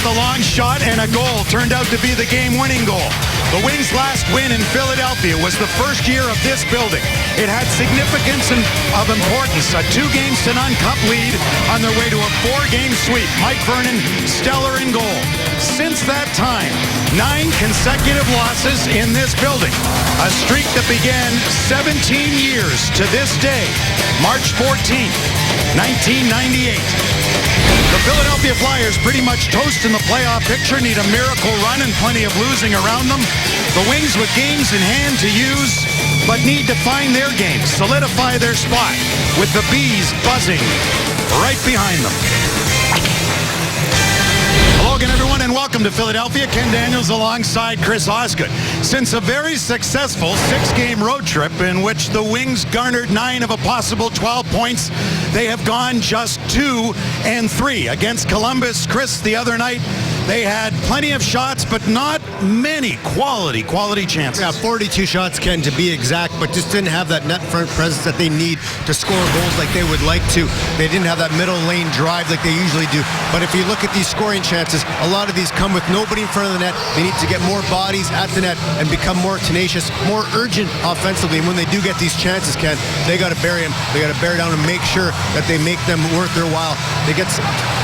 with a long shot, and a goal turned out to be the game-winning goal. The Wings' last win in Philadelphia was the first year of this building. It had significance of importance, a 2-0 cup lead on their way to a 4-game sweep. Mike Vernon, stellar in goal. Since that time, 9 consecutive losses in this building, a streak that began 17 years to this day, March 14th, 1998. The Philadelphia Flyers pretty much toast in the playoff picture, need a miracle run and plenty of losing around them. The Wings with games in hand to use, but need to find their game, solidify their spot, with the Bees buzzing right behind them. Hello again, everyone, and welcome to Philadelphia. Ken Daniels alongside Chris Osgood. Since a very successful 6-game road trip in which the Wings garnered 9 of a possible 12 points, they have gone just 2-3. Against Columbus, Chris, the other night, they had plenty of shots, but not many quality chances. Yeah, 42 shots, Ken, to be exact, but just didn't have that net front presence that they need to score goals like they would like to. They didn't have that middle lane drive like they usually do. But if you look at these scoring chances, a lot of these come with nobody in front of the net. They need to get more bodies at the net and become more tenacious, more urgent offensively. And when they do get these chances, Ken, they got to bury them. They got to bear down and make sure that they make them worth their while.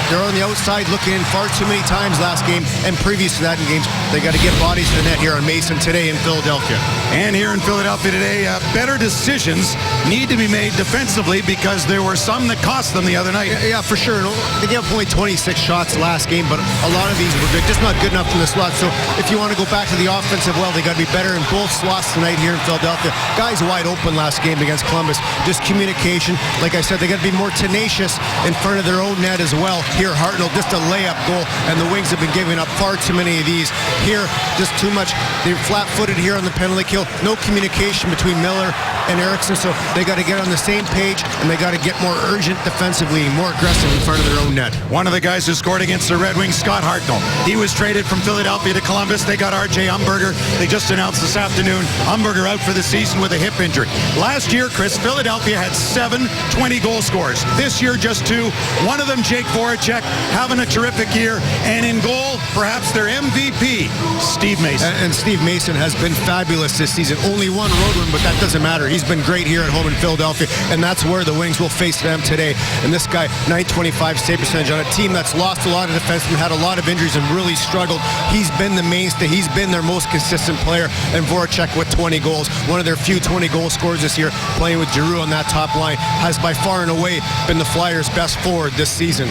They're on the outside looking in far too many times last game and previous to that in games. They got to get bodies to the net here on Mason today in Philadelphia. And here in Philadelphia today, better decisions need to be made defensively because there were some that cost them the other night. Yeah, for sure. They gave up only 26 shots last game, but a lot of these were good. Just not good enough from the slot. So if you want to go back to the offensive well, they got to be better in both slots tonight here in Philadelphia. Guys wide open last game against Columbus. Just communication. Like I said, they got to be more tenacious in front of their own net as well. Here, Hartnell, just a layup goal, and the Wings have been giving up far too many of these. Here, just too much. They're flat-footed here on the penalty kill. No communication between Miller and Eriksson, so they got to get on the same page, and they got to get more urgent defensively, more aggressive in front of their own net. One of the guys who scored against the Red Wings, Scott Hartnell. He was traded from Philadelphia to Columbus. They got R.J. Umberger. They just announced this afternoon, Umberger out for the season with a hip injury. Last year, Chris, Philadelphia had 7 20-goal scorers. This year, just 2. One of them, Jake Voracek, having a terrific year. And in goal, perhaps their MVP, Steve Mason. And Steve Mason has been fabulous this season. Only one road win, but that doesn't matter. He's been great here at home in Philadelphia, and that's where the Wings will face them today. And this guy, .925 save percentage on a team that's lost a lot of defensemen, had a lot of injuries, and really struggled. He's been the mainstay. He's been their most consistent player. And Voracek with 20 goals, one of their few 20-goal scorers this year, playing with Giroux on that top line, has by far and away been the Flyers' best forward this season.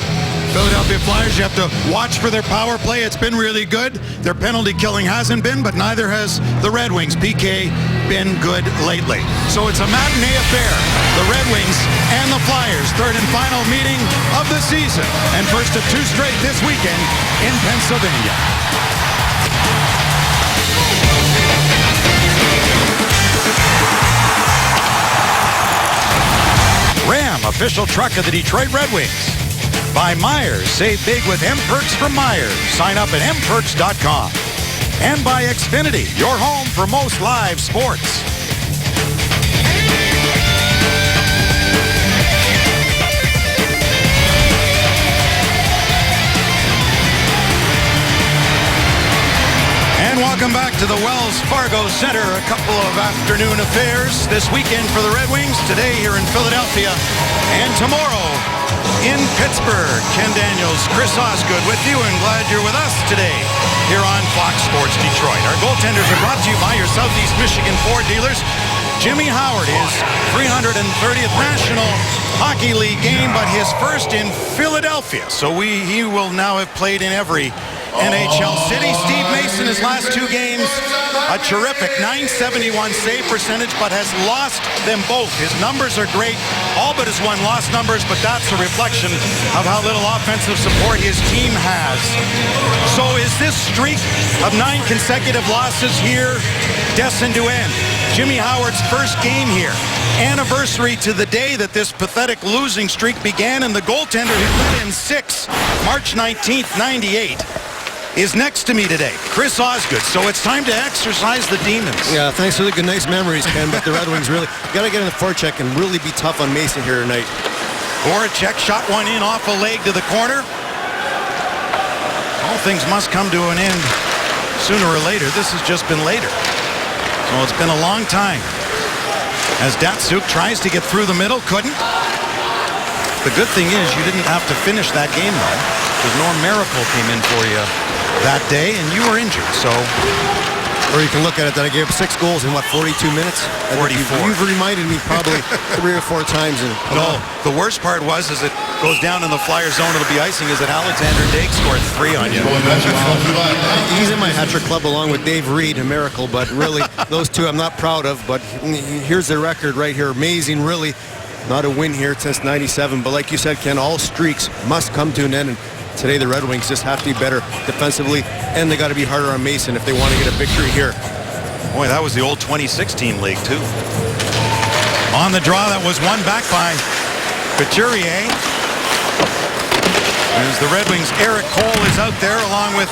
Philadelphia Flyers, you have to watch for their power play. It's been really good. Their penalty killing hasn't been, but neither has the Red Wings. PK been good lately. So it's a matinee affair. The Red Wings and the Flyers, third and final meeting of the season, and first of 2 straight this weekend in Pennsylvania. Ram, official truck of the Detroit Red Wings. By Myers, save big with M-Perks from Myers. Sign up at mperks.com. And by Xfinity, your home for most live sports. And welcome back to the Wells Fargo Center. A couple of afternoon affairs this weekend for the Red Wings. Today here in Philadelphia, and tomorrow in Pittsburgh. Ken Daniels, Chris Osgood with you, and glad you're with us today here on Fox Sports Detroit. Our goaltenders are brought to you by your Southeast Michigan Ford dealers. Jimmy Howard, his 330th National Hockey League game, but his first in Philadelphia. So he will now have played in every NHL city. Steve Mason, his last 2 games, a terrific .971 save percentage, but has lost them both. His numbers are great, all but his 1 loss numbers, but that's a reflection of how little offensive support his team has. So is this streak of 9 consecutive losses here destined to end? Jimmy Howard's first game here, anniversary to the day that this pathetic losing streak began, and the goaltender who put in 6, March 19th, 98. is next to me today, Chris Osgood. So it's time to exercise the demons. Yeah, thanks for the good, nice memories, Ken. But the Red Wings really got to get in the forecheck and really be tough on Mason here tonight. Voracek shot one in off a leg to the corner. All things must come to an end sooner or later. This has just been later. So it's been a long time. As Datsyuk tries to get through the middle, couldn't. The good thing is you didn't have to finish that game, though, because Norm Miracle came in for you that day, and you were injured. So, or you can look at it that I gave up 6 goals in, 42 minutes? 44. You've reminded me probably 3 or 4 times. No, the worst part was as it goes down in the Flyer zone, it'll be icing, is that Alexander Daigle scored 3 on you. He's in my hat-trick club along with Dave Reed, a miracle, but really, those two I'm not proud of, but here's the record right here. Amazing, really. Not a win here since 97, but like you said, Ken, all streaks must come to an end, and today the Red Wings just have to be better defensively, and they got to be harder on Mason if they want to get a victory here. Boy, that was the old 2016 league, too. On the draw, that was won back by Couturier. As the Red Wings, Eric Cole is out there along with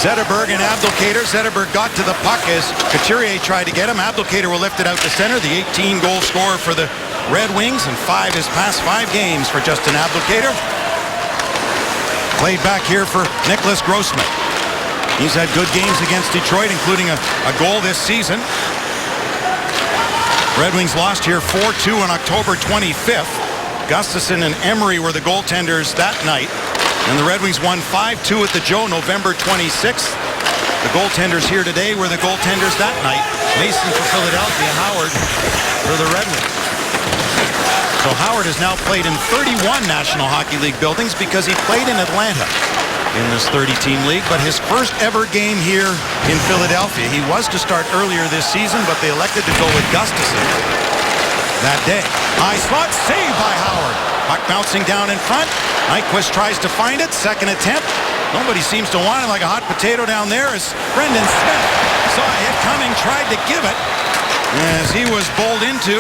Zetterberg and Abdelkader. Zetterberg got to the puck as Couturier tried to get him. Abdelkader will lift it out to center. The 18-goal scorer for the Red Wings, and 5 his past 5 games for Justin Abdelkader. Played back here for Nicholas Grossman. He's had good games against Detroit, including a goal this season. Red Wings lost here 4-2 on October 25th. Gustafson and Emery were the goaltenders that night. And the Red Wings won 5-2 at the Joe November 26th. The goaltenders here today were the goaltenders that night. Mason for Philadelphia, Howard for the Red Wings. So Howard has now played in 31 National Hockey League buildings because he played in Atlanta in this 30-team league, but his first ever game here in Philadelphia. He was to start earlier this season, but they elected to go with Gustafson that day. High slot, saved by Howard. Puck bouncing down in front. Nyquist tries to find it. Second attempt. Nobody seems to want it, like a hot potato down there as Brendan Smith saw a hit coming, tried to give it as he was bowled into.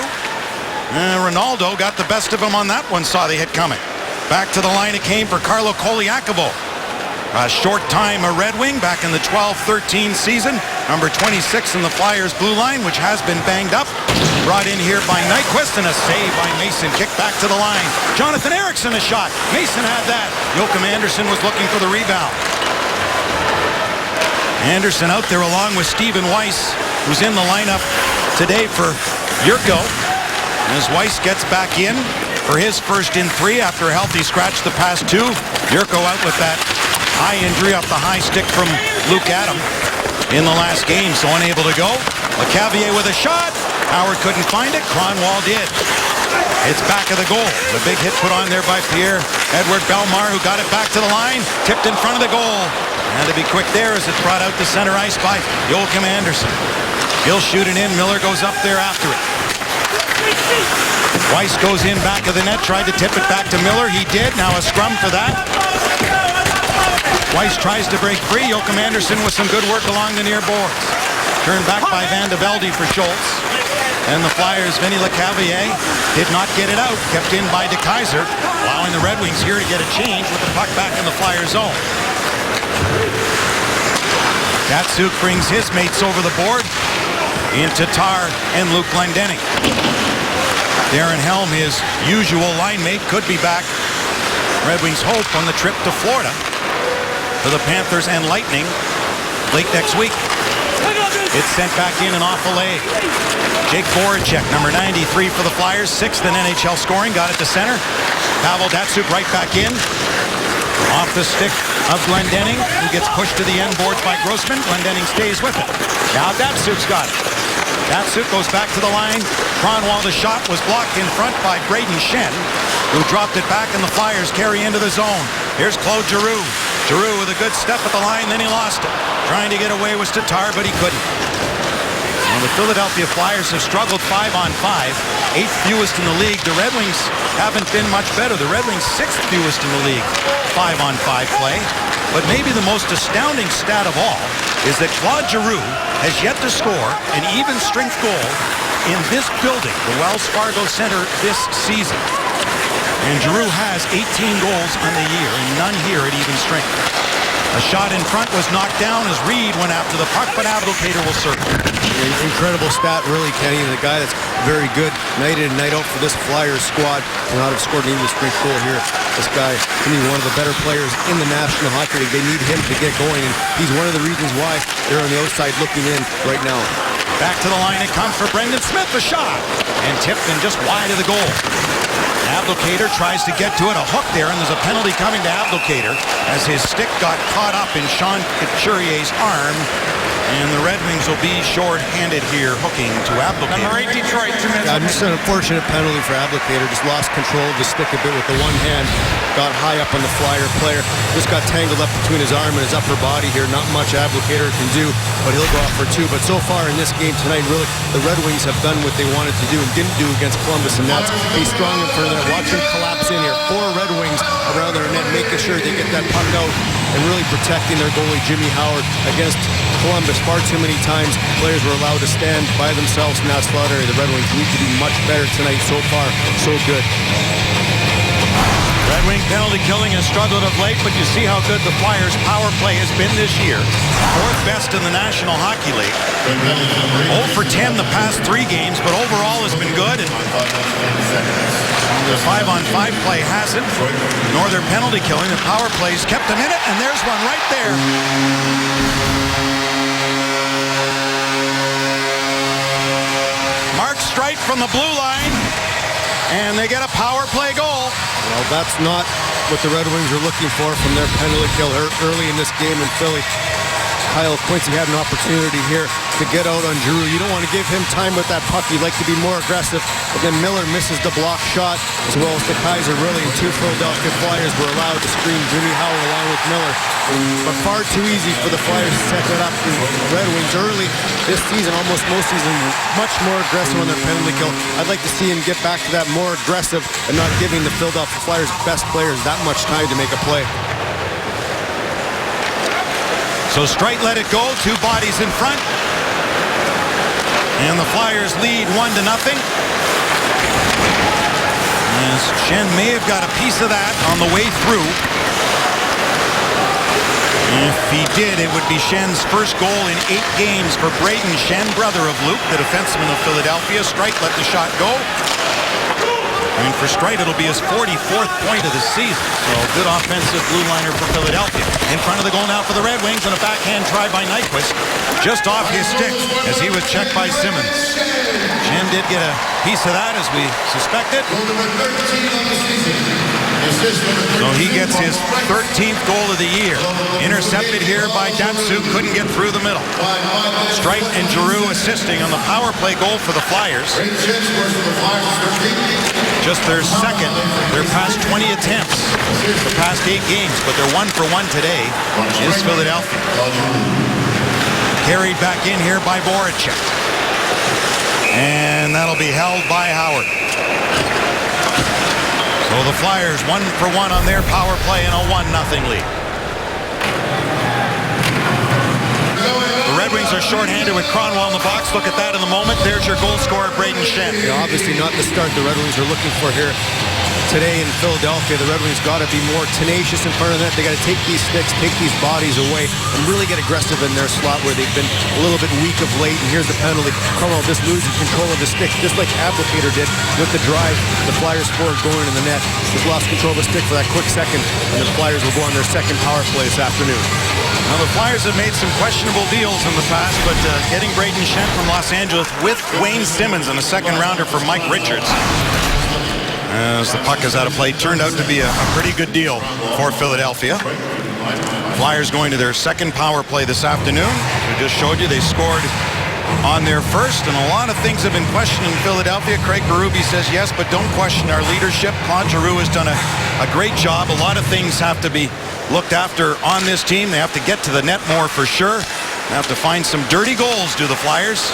Ronaldo got the best of him on that one, saw the hit coming. Back to the line it came for Carlo Koliakovo. A short time a Red Wing back in the 12-13 season. Number 26 in the Flyers blue line, which has been banged up. Brought in here by Nyquist, and a save by Mason. Kick back to the line. Jonathan Ericsson a shot. Mason had that. Joachim Anderson was looking for the rebound. Anderson out there along with Stephen Weiss, who's in the lineup today for Yurko. As Weiss gets back in for his first in 3 after a healthy scratch the past 2. Yurko out with that high injury off the high stick from Luke Adam in the last game, so unable to go. LeCavier with a shot. Howard couldn't find it. Kronwall did. It's back of the goal. The big hit put on there by Pierre-Edouard Bellemare, who got it back to the line. Tipped in front of the goal. Had to be quick there as it's brought out to center ice by Joachim Anderson. He'll shoot it in. Miller goes up there after it. Weiss goes in back of the net, tried to tip it back to Miller. He did. Now a scrum for that. Weiss tries to break free. Joachim Anderson with some good work along the near boards. Turned back by Van de Velde for Schultz. And the Flyers' Vinny LeCavier did not get it out. Kept in by De Keyser, allowing the Red Wings here to get a change with the puck back in the Flyers' zone. Datsyuk brings his mates over the board into Tatar and Luke Glendening. Darren Helm, his usual line mate, could be back. Red Wings hope on the trip to Florida for the Panthers and Lightning late next week. It's sent back in and off a leg. Jake Voracek, number 93 for the Flyers, 6th in NHL scoring, got it to center. Pavel Datsyuk right back in. Off the stick of Glendening, who gets pushed to the end boards by Grossman. Glendening stays with it. Now Datsyuk's got it. Datsyuk goes back to the line. Kronwall, the shot was blocked in front by Braden Shen, who dropped it back, and the Flyers carry into the zone. Here's Claude Giroux. Giroux with a good step at the line, then he lost it. Trying to get away was Tatar, but he couldn't. Well, the Philadelphia Flyers have struggled 5-on-5, 8th fewest in the league. The Red Wings haven't been much better. The Red Wings 6th fewest in the league, 5-on-5 play. But maybe the most astounding stat of all is that Claude Giroux has yet to score an even strength goal in this building, the Wells Fargo Center, this season. And Giroux has 18 goals on the year, and none here at even strength. A shot in front was knocked down as Reed went after the puck, but Abdelkader will circle. Incredible stat, really, Kenny. And the guy that's very good night in and night out for this Flyers squad. Will not have scored an English strength goal here. This guy, to me, one of the better players in the National Hockey League. They need him to get going, and he's one of the reasons why they're on the outside looking in right now. Back to the line it comes for Brendan Smith, a shot, and tipped and just wide of the goal. Abdelkader tries to get to it, a hook there, and there's a penalty coming to Abdelkader as his stick got caught up in Sean Couturier's arm, and the Red Wings will be short-handed here, hooking to Abdelkader. Number 8, Detroit, 2 minutes. Yeah, just an unfortunate penalty for Abdelkader. Just lost control of the stick a bit with the one hand. Got high up on the Flyer player. Just got tangled up between his arm and his upper body here. Not much Abdelkader can do, but he'll go off for 2. But so far in this game tonight, really, the Red Wings have done what they wanted to do and didn't do against Columbus, and that's be strong in front of there. Watch him collapse in here. 4 Red Wings around their net, making sure they get that puck out and really protecting their goalie, Jimmy Howard, against Columbus. Far too many times players were allowed to stand by themselves in that slot area. The Red Wings need to be much better tonight. So far, so good. Red Wing penalty killing has struggled of late, but you see how good the Flyers' power play has been this year. 4th best in the National Hockey League. 0 for 10 the past 3 games, but overall has been good. And the 5-on-5 play hasn't, nor their penalty killing. The power play's kept them in it, and there's one right there. Mark Streit from the blue line, and they get a power play goal. Well, that's not what the Red Wings are looking for from their penalty kill early in this game in Philly. Kyle Quincy had an opportunity here to get out on Giroux. You don't want to give him time with that puck. You'd like to be more aggressive. But then Miller misses the block shot, as well as the Kaiser. Really, and 2 Philadelphia Flyers were allowed to screen Jimmy Howard along with Miller. But far too easy for the Flyers to set it up. The Red Wings early this season, almost most season, much more aggressive on their penalty kill. I'd like to see him get back to that more aggressive and not giving the Philadelphia Flyers' best players that much time to make a play. So Streit let it go, 2 bodies in front. And the Flyers lead 1-0. As Schenn may have got a piece of that on the way through. If he did, it would be Schenn's first goal in 8 games for Braden Schenn, brother of Luke, the defenseman of Philadelphia. Streit let the shot go. And for Streit, it'll be his 44th point of the season. So good offensive blue liner for Philadelphia. In front of the goal now for the Red Wings, and a backhand try by Nyquist. Just off his stick as he was checked by Simmons. Schenn did get a piece of that, as we suspected. So he gets his 13th goal of the year. Intercepted here by Datsyuk, couldn't get through the middle. Streit and Giroux assisting on the power play goal for the Flyers. Just their second, their past 20 attempts, the past 8 games, but they're 1 for 1 today is Philadelphia. Carried back in here by Voracek. And that'll be held by Howard. So the Flyers 1 for 1 on their power play in a 1-0 lead. The Red Wings are shorthanded with Cronwall in the box. Look at that in a moment. There's your goal scorer, Braden Schenn. Yeah, obviously not the start the Red Wings are looking for here today in Philadelphia. The Red Wings got to be more tenacious in front of that. They got to take these sticks, take these bodies away, and really get aggressive in their slot where they've been a little bit weak of late. And here's the penalty. Cronwall just losing control of the stick, just like Abdelkader did with the drive. The Flyers forward going in the net. Just lost control of the stick for that quick second, and the Flyers will go on their second power play this afternoon. Now the Flyers have made some questionable deals in the past, but getting Braden Schenn from Los Angeles with Wayne Simmons and a second rounder for Mike Richards, as the puck is out of play, turned out to be a pretty good deal for Philadelphia. Flyers going to their second power play this afternoon. We just showed you they scored on their first, and a lot of things have been questioned in Philadelphia. Craig Berube says yes, but don't question our leadership. Claude Giroux has done a great job. A lot of things have to be looked after on this team. They have to get to the net more for sure. They have to find some dirty goals, do the Flyers.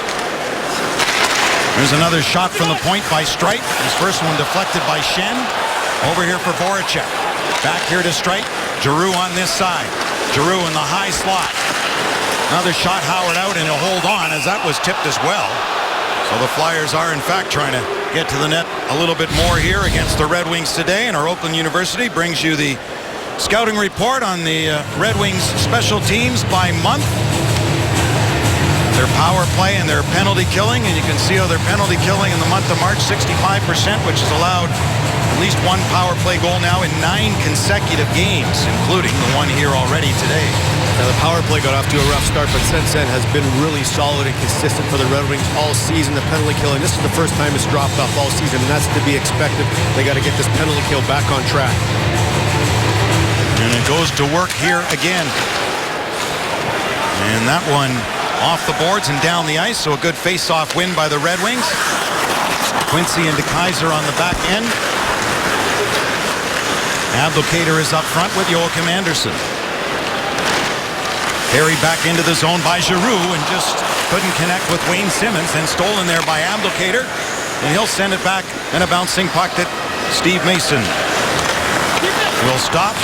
There's another shot from the point by Streit. His first one deflected by Schenn. Over here for Voracek. Back here to Streit. Giroux on this side. Giroux in the high slot. Another shot, Howard out, and he'll hold on as that was tipped as well. So the Flyers are, in fact, trying to get to the net a little bit more here against the Red Wings today. And our Oakland University brings you the scouting report on the Red Wings special teams by month. Their power play and their penalty killing, and you can see how their penalty killing in the month of March, 65%, which has allowed at least one power play goal now in 9 consecutive games, including the one here already today. Now, the power play got off to a rough start, but since then has been really solid and consistent for the Red Wings all season. The penalty killing, this is the first time it's dropped off all season, and that's to be expected. They got to get this penalty kill back on track. And it goes to work here again. And that one off the boards and down the ice, so a good face-off win by the Red Wings. Quincy and DeKeyser on the back end. Abdelkader is up front with Joachim Andersen. Carried back into the zone by Giroux and just couldn't connect with Wayne Simmons, then stolen there by Abdelkader, and he'll send it back, and a bouncing puck that Steve Mason will stop.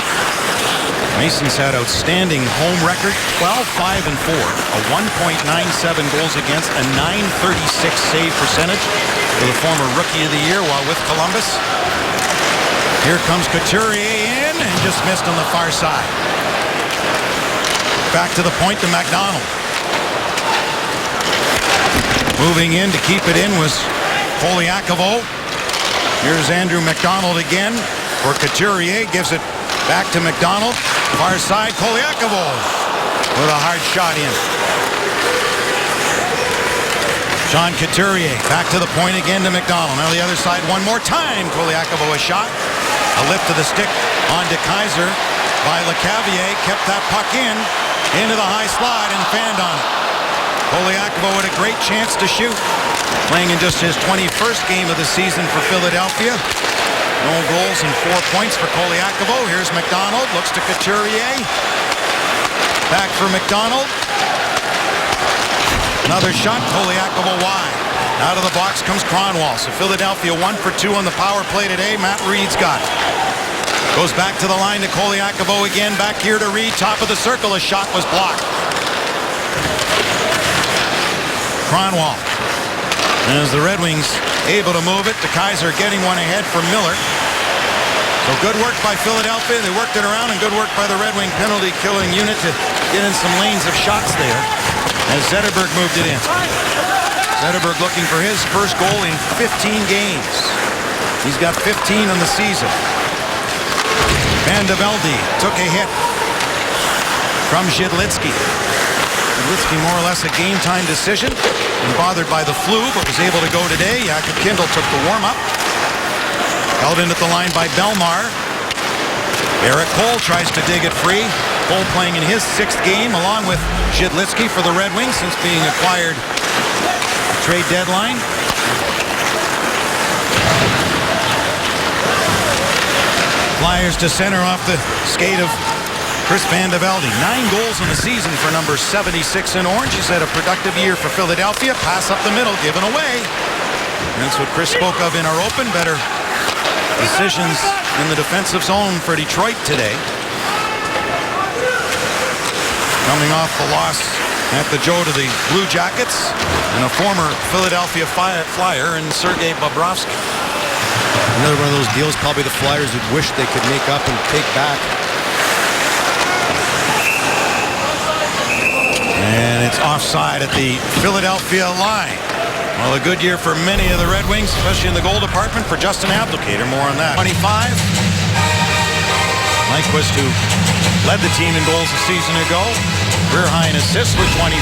Mason's had outstanding home record, 12-5-4, a 1.97 goals against, a 936 save percentage for the former Rookie of the Year while with Columbus. Here comes Couturier in and just missed on the far side. Back to the point to McDonald. Moving in to keep it in was Koliakovo. Here's Andrew McDonald again for Couturier, gives it back to McDonald. Far side, Koliakovo with a hard shot in. Sean Couturier back to the point again to McDonald. Now the other side one more time. Koliakovo a shot. A lift to the stick on DeKeyser by LeCavier. Kept that puck into the high slot and fanned on it. Koliakovo had a great chance to shoot. Playing in just his 21st game of the season for Philadelphia. No goals and 4 points for Koliakovo. Here's McDonald. Looks to Couturier. Back for McDonald. Another shot. Koliakovo wide. Out of the box comes Kronwall. So Philadelphia 1 for 2 on the power play today. Matt Reed's got it. Goes back to the line to Koliakovo again. Back here to Reed. Top of the circle. A shot was blocked. Kronwall. And as the Red Wings able to move it, DeKeyser getting one ahead from Miller. So good work by Philadelphia. They worked it around, and good work by the Red Wing penalty killing unit to get in some lanes of shots there as Zetterberg moved it in. Zetterberg looking for his first goal in 15 games. He's got 15 on the season. Van de Velde took a hit from Zhidlitsky. Zhidlitsky more or less a game-time decision. And bothered by the flu, but was able to go today. Jakob Kindl took the warm-up. Held in at the line by Belmar. Eric Cole tries to dig it free. Cole playing in his 6th game along with Zhidlitsky for the Red Wings since being acquired trade deadline. Flyers to center off the skate of Chris Van de Velde. 9 goals in the season for number 76 in orange. He's had a productive year for Philadelphia. Pass up the middle, given away. That's what Chris spoke of in our open. Better decisions in the defensive zone for Detroit today. Coming off the loss at the Joe to the Blue Jackets, and a former Philadelphia Flyer in Sergei Bobrovsky. Another one of those deals probably the Flyers would wish they could make up and take back. And it's offside at the Philadelphia line. Well, a good year for many of the Red Wings, especially in the goal department for Justin Abdelkader. More on that. 25. Nyquist, who led the team in goals a season ago. Career high in assists with 25.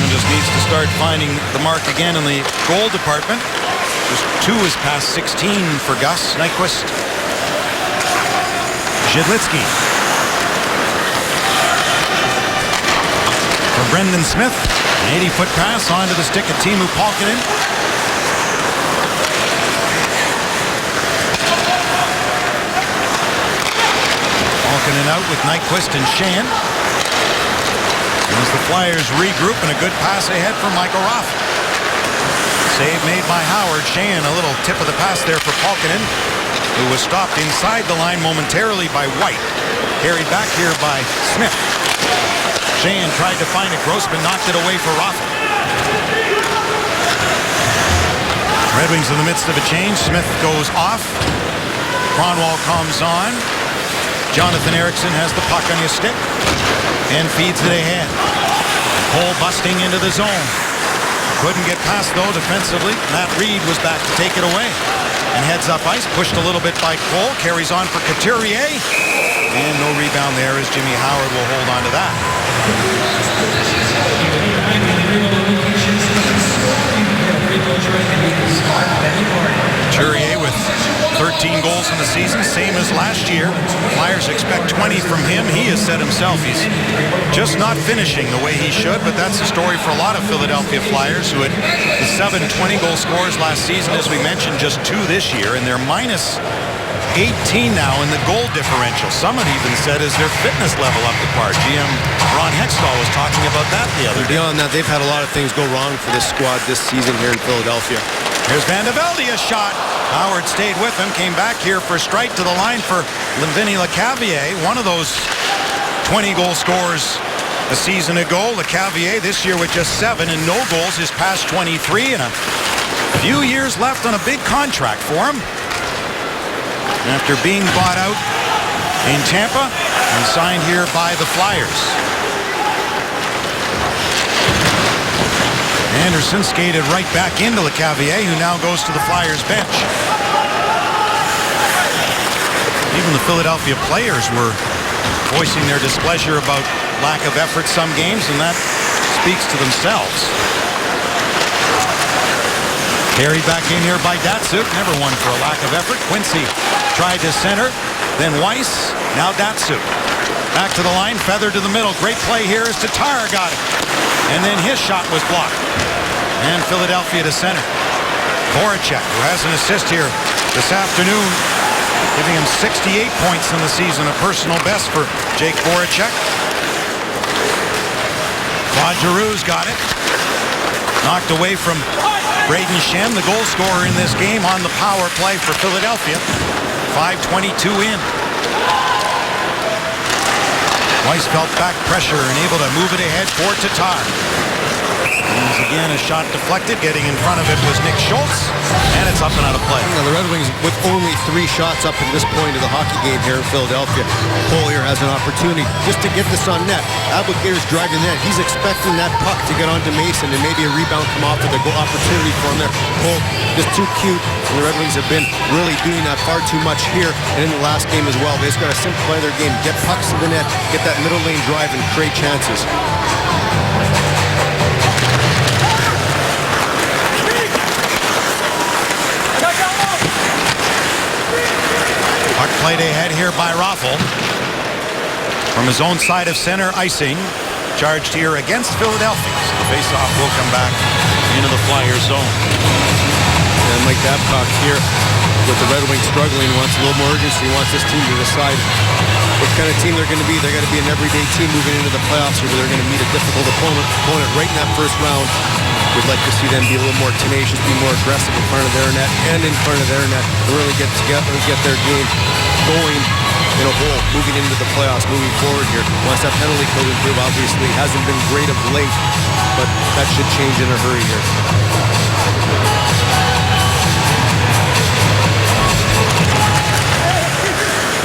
And just needs to start finding the mark again in the goal department. Just 2 is past 16 for Gus Nyquist. Zhidlitsky. For Brendan Smith, an 80-foot pass onto the stick of Teemu Pulkkinen. Pulkkinen out with Nyquist and Sheahan. As the Flyers regroup, and a good pass ahead for Michael Raffl. Save made by Howard. Sheahan, a little tip of the pass there for Pulkkinen, who was stopped inside the line momentarily by White. Carried back here by Smith. Sheahan tried to find it. Grossman knocked it away for Raffl. Red Wings in the midst of a change. Smith goes off. Kronwall comes on. Jonathan Ericsson has the puck on his stick and feeds it ahead. Cole busting into the zone. Couldn't get past though defensively. Matt Reed was back to take it away. And heads up ice, pushed a little bit by Cole. Carries on for Couturier. And no rebound there as Jimmy Howard will hold on to that. Couturier with 13 goals in the season, same as last year. Flyers expect 20 from him. He has said himself he's just not finishing the way he should, but that's the story for a lot of Philadelphia Flyers who had the 7 20-goal scores last season, as we mentioned, just 2 this year, and they're minus 18 now in the goal differential. Some had even said is their fitness level up to par. GM Ron Hextall was talking about that the other day. Beyond that, they've had a lot of things go wrong for this squad this season here in Philadelphia. Here's Van de Velde, a shot. Howard stayed with him, came back here for a strike to the line for Vinny Lecavalier, one of those 20-goal scores a season ago. Lecavalier this year with just 7 and no goals is past 23 and a few years left on a big contract for him after being bought out in Tampa and signed here by the Flyers. Anderson skated right back into Lecavalier, who now goes to the Flyers bench. Even the Philadelphia players were voicing their displeasure about lack of effort some games, and that speaks to themselves. Carried back in here by Datsuk, never one for a lack of effort. Quincy tried to center, then Weiss, now Datsuk. Back to the line, feather to the middle. Great play here as Tatar got it. And then his shot was blocked. And Philadelphia to center. Voracek, who has an assist here this afternoon, giving him 68 points in the season, a personal best for Jake Voracek. Claude Giroux's got it. Knocked away from Braden Shen, the goal scorer in this game, on the power play for Philadelphia. 5:22 in. Weiss felt back pressure and able to move it ahead for Tatar. And again, a shot deflected. Getting in front of it was Nick Schultz, and it's up and out of play. Now, the Red Wings with only 3 shots up at this point of the hockey game here in Philadelphia. Cole here has an opportunity just to get this on net. Abdelkader's driving the net. He's expecting that puck to get onto Mason and maybe a rebound come off with a goal opportunity for him there. Cole just too cute, and the Red Wings have been really doing that far too much here and in the last game as well. They just got to simplify their game, get pucks to the net, get that middle lane drive, and create chances. Puck played ahead here by Raffl. From his own side of center, icing. Charged here against Philadelphia. So the faceoff will come back into the Flyers zone. And Mike Babcock here with the Red Wings struggling wants a little more urgency, wants this team to decide what kind of team they're going to be. They're going to be an everyday team moving into the playoffs, where they're going to meet a difficult opponent right in that first round. We'd like to see them be a little more tenacious, be more aggressive in front of their net and in front of their net, and really get together and get their game going in a whole, moving into the playoffs, moving forward here. Wants that penalty kill to improve, obviously. Hasn't been great of late, but that should change in a hurry here.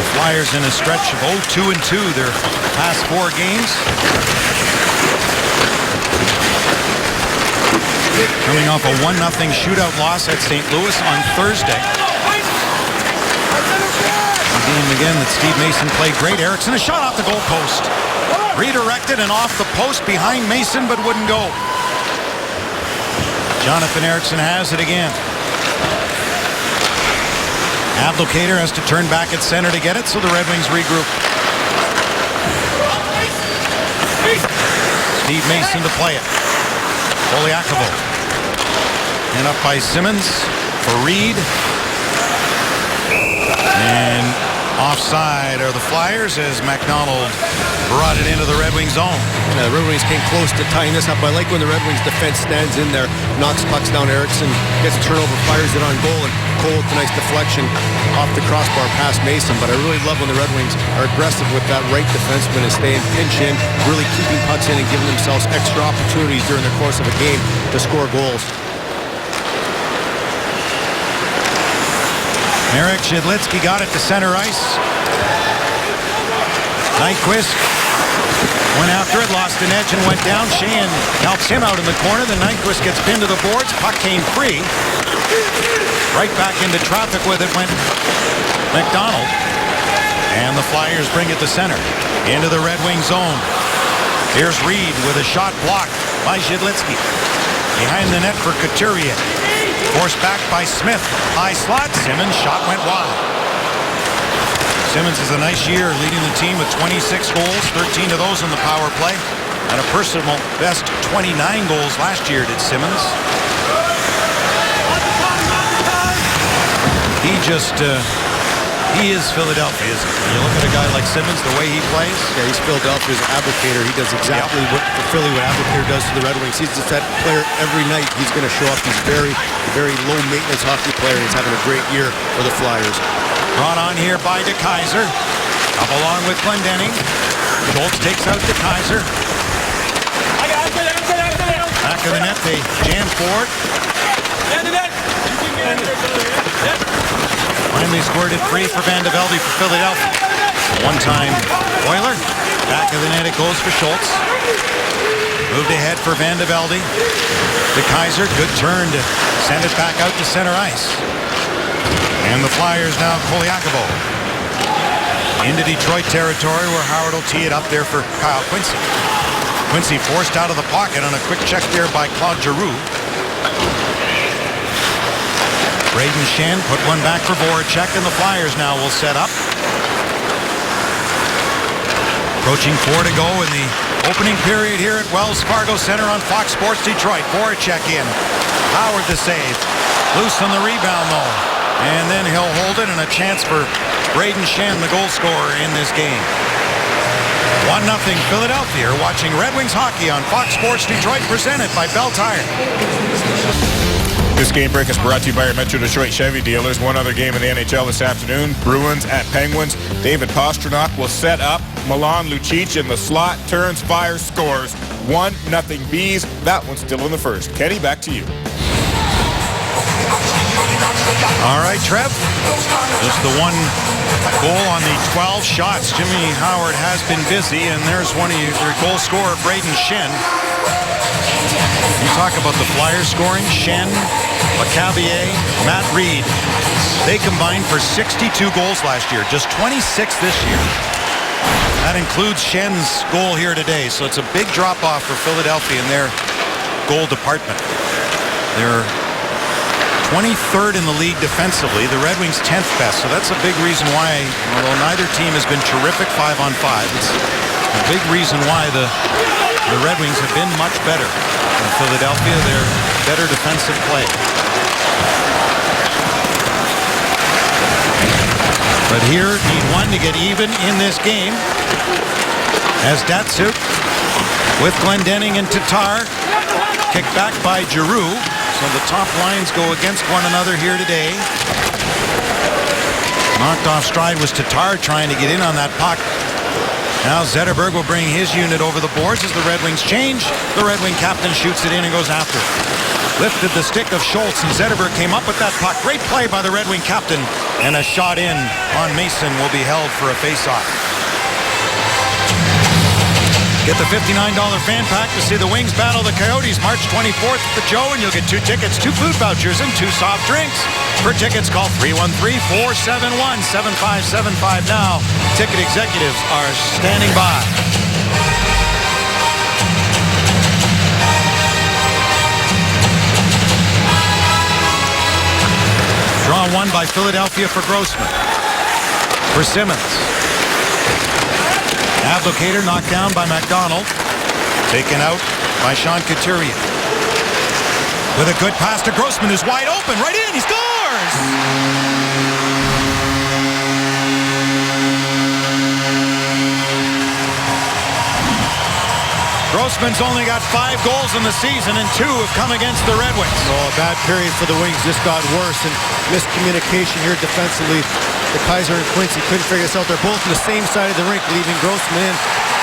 The Flyers in a stretch of 0-2-2 their past 4 games. Coming off a 1-0 shootout loss at St. Louis on Thursday. A game again that Steve Mason played great. Ericsson, a shot off the goal post. Redirected and off the post behind Mason, but wouldn't go. Jonathan Ericsson has it again. Abdelkader has to turn back at center to get it, so the Red Wings regroup. Steve Mason to play it. Poliakovo. And up by Simmons for Reed. And offside are the Flyers as McDonald brought it into the Red Wings zone. The Red Wings came close to tying this up. I like when the Red Wings defense stands in there, knocks pucks down. Ericsson gets a turnover, fires it on goal, and Cole with a nice deflection off the crossbar past Mason. But I really love when the Red Wings are aggressive with that right defenseman and staying pinch in, really keeping pucks in and giving themselves extra opportunities during the course of a game to score goals. Marek Shidlitsky got it to center ice. Nyquist went after it, lost an edge and went down. Sheahan helps him out in the corner. Then Nyquist gets pinned to the boards. Puck came free. Right back into traffic with it went McDonald. And the Flyers bring it to center. Into the Red Wing zone. Here's Reed with a shot blocked by Shidlitsky. Behind the net for Couturier. Forced back by Smith. High slot. Simmons' shot went wide. Simmons has a nice year leading the team with 26 goals, 13 of those in the power play. And a personal best 29 goals last year did Simmons. He is Philadelphia, isn't he? You look at a guy like Simmons, the way he plays. Yeah, he's Philadelphia's Abdelkader. He does exactly what Philly, what Abdelkader does to the Red Wings. He's just that player every night. He's going to show up. He's very low maintenance hockey player. He's having a great year for the Flyers. Brought on here by DeKeyser. Up along with Glendening. Schultz takes out DeKeyser. Back of the net, they jam forward. Finally squirted free for Van de Velde for Philadelphia. One-time Oiler. Back of the net, it goes for Schultz. Moved ahead for Van de Velde. DeKeyser, good turn to send it back out to center ice. And the Flyers now Koliakovo. Into Detroit territory where Howard will tee it up there for Kyle Quincy. Quincy forced out of the pocket on a quick check there by Claude Giroux. Brayden Schenn put one back for Voracek, and the Flyers now will set up. Approaching 4 to go in the opening period here at Wells Fargo Center on Fox Sports Detroit. Voracek in. Howard the save. Loose on the rebound though. And then he'll hold it, and a chance for Brayden Schenn, the goal scorer in this game. 1-0 Philadelphia. You're watching Red Wings hockey on Fox Sports Detroit, presented by Bell Tire. This game break is brought to you by our Metro Detroit Chevy dealers. One other game in the NHL this afternoon. Bruins at Penguins. David Pastrnak will set up. Milan Lucic in the slot. Turns, fires, scores. 1-0 Bees. That one's still in the first. Kenny, back to you. All right, Trev. Just the one goal on the 12 shots. Jimmy Howard has been busy, and there's one of your goal scorer, Brayden Schenn. You talk about the Flyers scoring. Schenn, Lecavalier, Matt Reed. They combined for 62 goals last year. Just 26 this year. That includes Schenn's goal here today. So it's a big drop-off for Philadelphia in their goal department. They're 23rd in the league defensively. The Red Wings 10th best. So that's a big reason why, although neither team has been terrific 5-on-5, it's a big reason why the Red Wings have been much better. In Philadelphia, they're better defensive play. But here, need one to get even in this game. As Datsyuk with Glendening and Tatar. Kicked back by Giroux. So the top lines go against one another here today. Knocked off stride was Tatar trying to get in on that puck. Now Zetterberg will bring his unit over the boards as the Red Wings change. The Red Wing captain shoots it in and goes after it. Lifted the stick of Schultz, and Zetterberg came up with that puck. Great play by the Red Wing captain. And a shot in on Mason will be held for a face-off. Get the $59 fan pack to see the Wings battle the Coyotes March 24th at the Joe, and you'll get 2 tickets, 2 food vouchers, and 2 soft drinks. For tickets, call 313-471-7575 now. Ticket executives are standing by. Draw one by Philadelphia for Grossman. For Simmons. Abdelkader knocked down by McDonald. Taken out by Sean Couturier. With a good pass to Grossman, who's wide open. Right in, he scores! Grossman's only got 5 goals in the season, and 2 have come against the Red Wings. Oh, a bad period for the Wings just got worse, and miscommunication here defensively. The Kaiser and Quincy couldn't figure this out. They're both on the same side of the rink, leaving Grossman in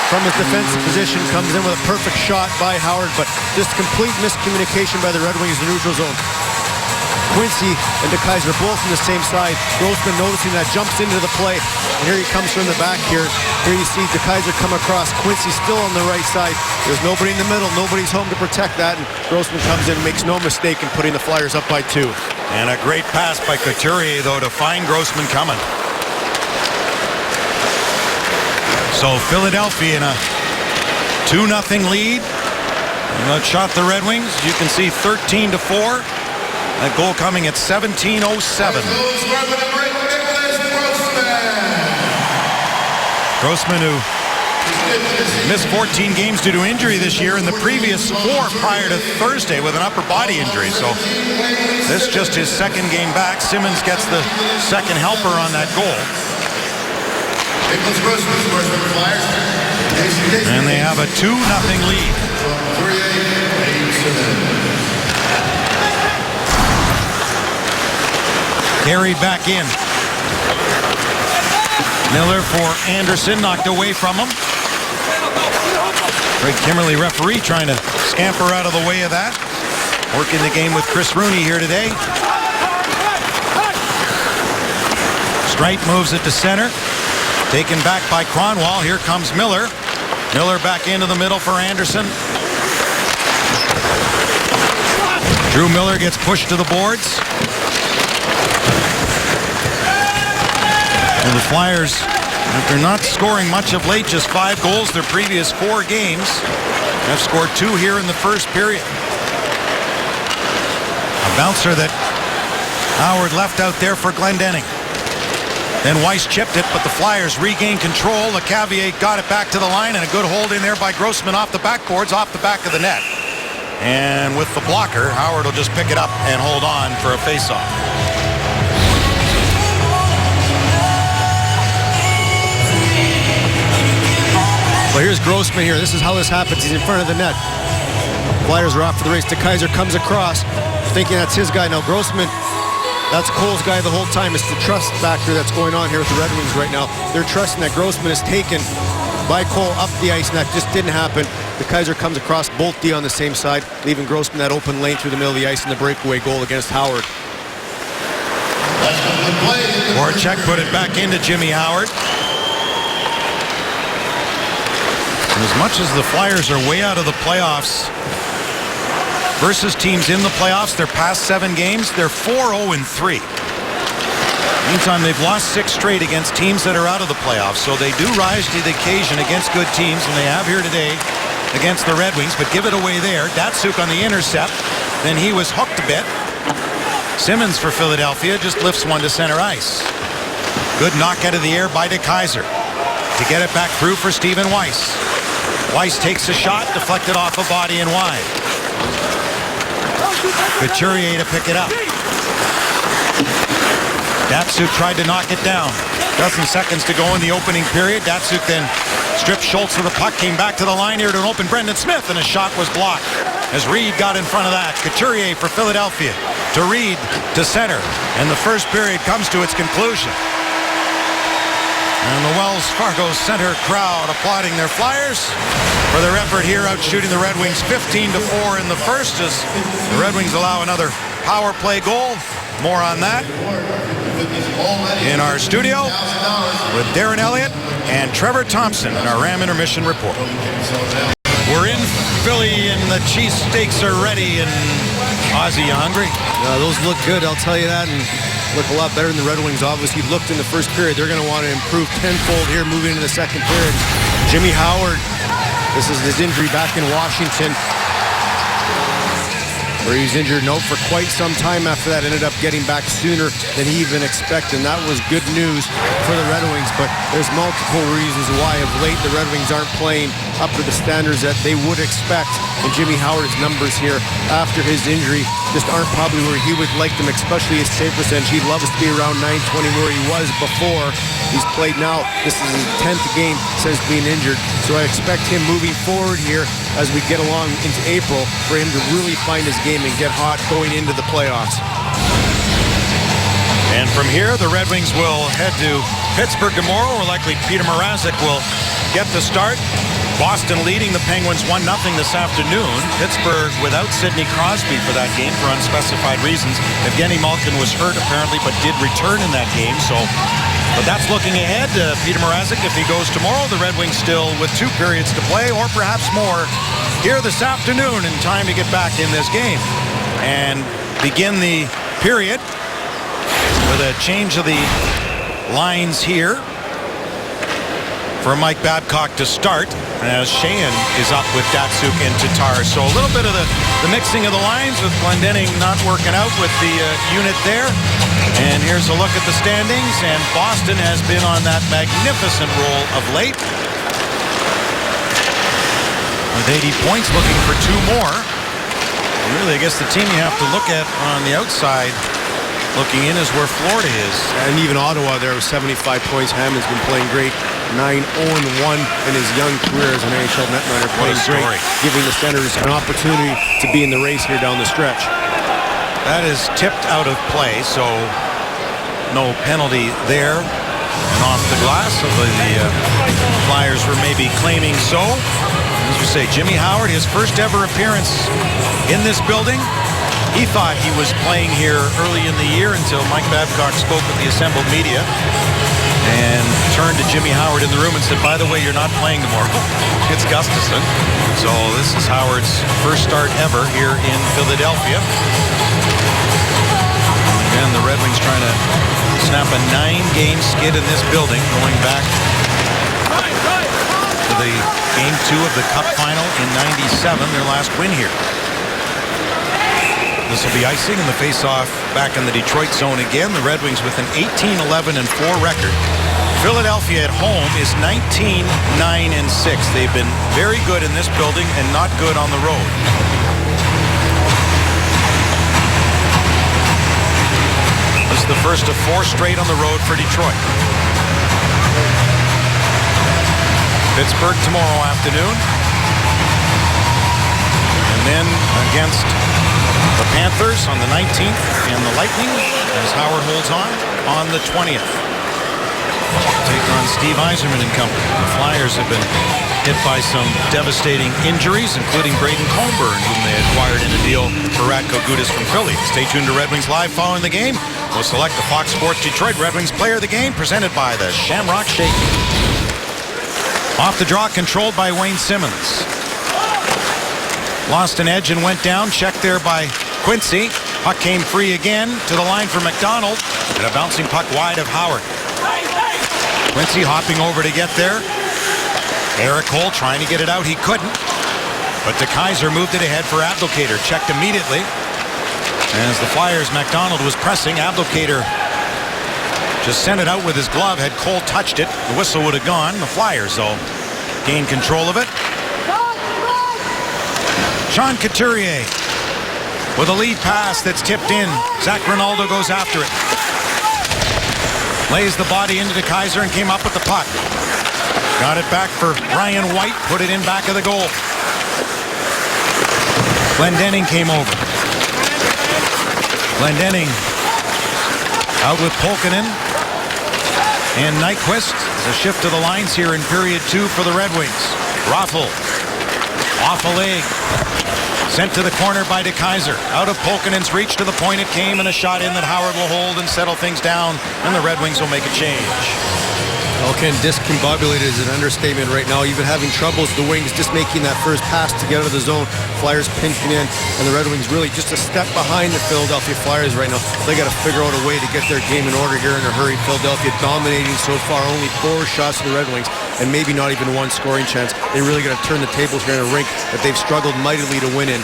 from his defensive position. Comes in with a perfect shot by Howard, but just complete miscommunication by the Red Wings in the neutral zone. Quincy and DeKaiser both on the same side. Grossman noticing that, jumps into the play. And here he comes from the back here. Here you see DeKaiser come across. Quincy still on the right side. There's nobody in the middle. Nobody's home to protect that. And Grossman comes in and makes no mistake in putting the Flyers up by 2. And a great pass by Couturier, though, to find Grossman coming. So Philadelphia in a 2-0 lead. Outshot the Red Wings. You can see 13-4. That goal coming at 17:07. Grossman, who missed 14 games due to injury this year, and the previous 4 prior to Thursday with an upper body injury. So this just his second game back. Simmons gets the second helper on that goal. And they have a 2-0 lead. Carried back in. Miller for Anderson, knocked away from him. Greg Kimmerly, referee, trying to scamper out of the way of that. Working the game with Chris Rooney here today. Streit moves it to center. Taken back by Kronwall. Here comes Miller. Miller back into the middle for Anderson. Drew Miller gets pushed to the boards. And the Flyers, after not scoring much of late, just 5 goals their previous 4 games, have scored 2 here in the first period. A bouncer that Howard left out there for Glendening. Then Weiss chipped it, but the Flyers regained control. LeCavier got it back to the line, and a good hold in there by Grossman off the backboards, off the back of the net. And with the blocker, Howard will just pick it up and hold on for a faceoff. Well, here's Grossman here. This is how this happens. He's in front of the net. Flyers are off for the race. DeKaiser comes across, thinking that's his guy. Now Grossman, that's Cole's guy the whole time. It's the trust factor that's going on here with the Red Wings right now. They're trusting that Grossman is taken by Cole up the ice, and that just didn't happen. DeKaiser comes across, both D on the same side, leaving Grossman that open lane through the middle of the ice in the breakaway goal against Howard. Voracek put it back into Jimmy Howard. And as much as the Flyers are way out of the playoffs versus teams in the playoffs, their past 7 games, they're 4-0-3. Meantime, they've lost 6 straight against teams that are out of the playoffs, so they do rise to the occasion against good teams, and they have here today against the Red Wings, but give it away there. Datsuk on the intercept, then he was hooked a bit. Simmons for Philadelphia just lifts one to center ice. Good knock out of the air by DeKaiser to get it back through for Stephen Weiss. Weiss takes a shot, deflected off a body and wide. Couturier to pick it up. Datsuk tried to knock it down. 12 seconds to go in the opening period. Datsuk then stripped Schultz of the puck, came back to the line here to an open Brendan Smith, and his shot was blocked as Reed got in front of that. Couturier for Philadelphia to Reed to center, and the first period comes to its conclusion. And the Wells Fargo Center crowd applauding their Flyers for their effort here, out shooting the Red Wings 15-4 in the first, as the Red Wings allow another power play goal. More on that in our studio with Darren Elliott and Trevor Thompson in our Ram Intermission Report. We're in Philly and the cheesesteaks are ready. And Ozzy, you hungry? Those look good, I'll tell you that, and look a lot better than the Red Wings obviously looked in the first period. They're going to want to improve tenfold here moving into the second period. Jimmy Howard, this is his injury back in Washington, where he was injured for quite some time after that. Ended up getting back sooner than he even expected. And that was good news for the Red Wings, but there's multiple reasons why of late the Red Wings aren't playing up to the standards that they would expect. And Jimmy Howard's numbers here after his injury just aren't probably where he would like them, especially his save percentage. He loves to be around 920 where he was before. He's played now. This is his 10th game since being injured. So I expect him moving forward here as we get along into April for him to really find his game and get hot going into the playoffs. And from here, the Red Wings will head to Pittsburgh tomorrow, or likely Peter Mrazek will get the start. Boston leading the Penguins 1-0 this afternoon. Pittsburgh without Sidney Crosby for that game for unspecified reasons. Evgeny Malkin was hurt apparently, but did return in that game. But that's looking ahead. Peter Mrazek, if he goes tomorrow, the Red Wings still with 2 periods to play, or perhaps more, here this afternoon in time to get back in this game. And begin the period with a change of the lines here for Mike Babcock to start, as Sheahan is up with Datsuk and Tatar. So a little bit of the mixing of the lines with Glendening not working out with the unit there. And here's a look at the standings, and Boston has been on that magnificent roll of late with 80 points, looking for 2 more. And really, I guess the team you have to look at on the outside looking in is where Florida is. And even Ottawa there with 75 points. Hammond's been playing great. 9-0-1 in his young career as an NHL netminder, playing great, giving the Senators an opportunity to be in the race here down the stretch. That is tipped out of play, so no penalty there. And off the glass, so the Flyers were maybe claiming so. As we say, Jimmy Howard, his first ever appearance in this building. He thought he was playing here early in the year until Mike Babcock spoke with the assembled media and turned to Jimmy Howard in the room and said, by the way, you're not playing tomorrow. It's Gustafson. So this is Howard's first start ever here in Philadelphia. And the Red Wings trying to snap a 9-game skid in this building, going back to the Game 2 of the Cup Final in '97, their last win here. This will be icing in the face-off back in the Detroit zone again. The Red Wings with an 18-11-4 record. Philadelphia at home is 19-9-6. They've been very good in this building and not good on the road. This is the first of 4 straight on the road for Detroit. Pittsburgh tomorrow afternoon. And then against the Panthers on the 19th and the Lightning as Howard holds on the 20th. Take on Steve Yzerman and company. The Flyers have been hit by some devastating injuries, including Braden Coburn, whom they acquired in a deal for Radko Gudas from Philly. Stay tuned to Red Wings Live following the game. We'll select the Fox Sports Detroit Red Wings Player of the Game, presented by the Shamrock Shake. Off the draw, controlled by Wayne Simmons. Lost an edge and went down. Checked there by Quincy. Puck came free again to the line for McDonald. And a bouncing puck wide of Howard. Quincy hopping over to get there. Eric Cole trying to get it out. He couldn't. But DeKeyser moved it ahead for Abdelkader. Checked immediately. And as the Flyers, McDonald was pressing. Abdelkader just sent it out with his glove. Had Cole touched it, the whistle would have gone. The Flyers, though, gained control of it. Sean Couturier with a lead pass that's tipped in. Zach Rinaldo goes after it. Lays the body into DeKeyser and came up with the puck. Got it back for Ryan White. Put it in back of the goal. Glendening came over. Glendening out with Polkinen and Nyquist. A shift to the lines here in period 2 for the Red Wings. Raffl off a leg. Sent to the corner by DeKeyser. Out of Polkinen's reach to the point it came, and a shot in that Howard will hold and settle things down, and the Red Wings will make a change. Well, Ken, discombobulated is an understatement right now. Even having troubles, the Wings just making that first pass to get out of the zone. Flyers pinching in, and the Red Wings really just a step behind the Philadelphia Flyers right now. They got to figure out a way to get their game in order here in a hurry. Philadelphia dominating so far, only 4 shots to the Red Wings, and maybe not even 1 scoring chance. They really got to turn the tables here in a rink that they've struggled mightily to win in.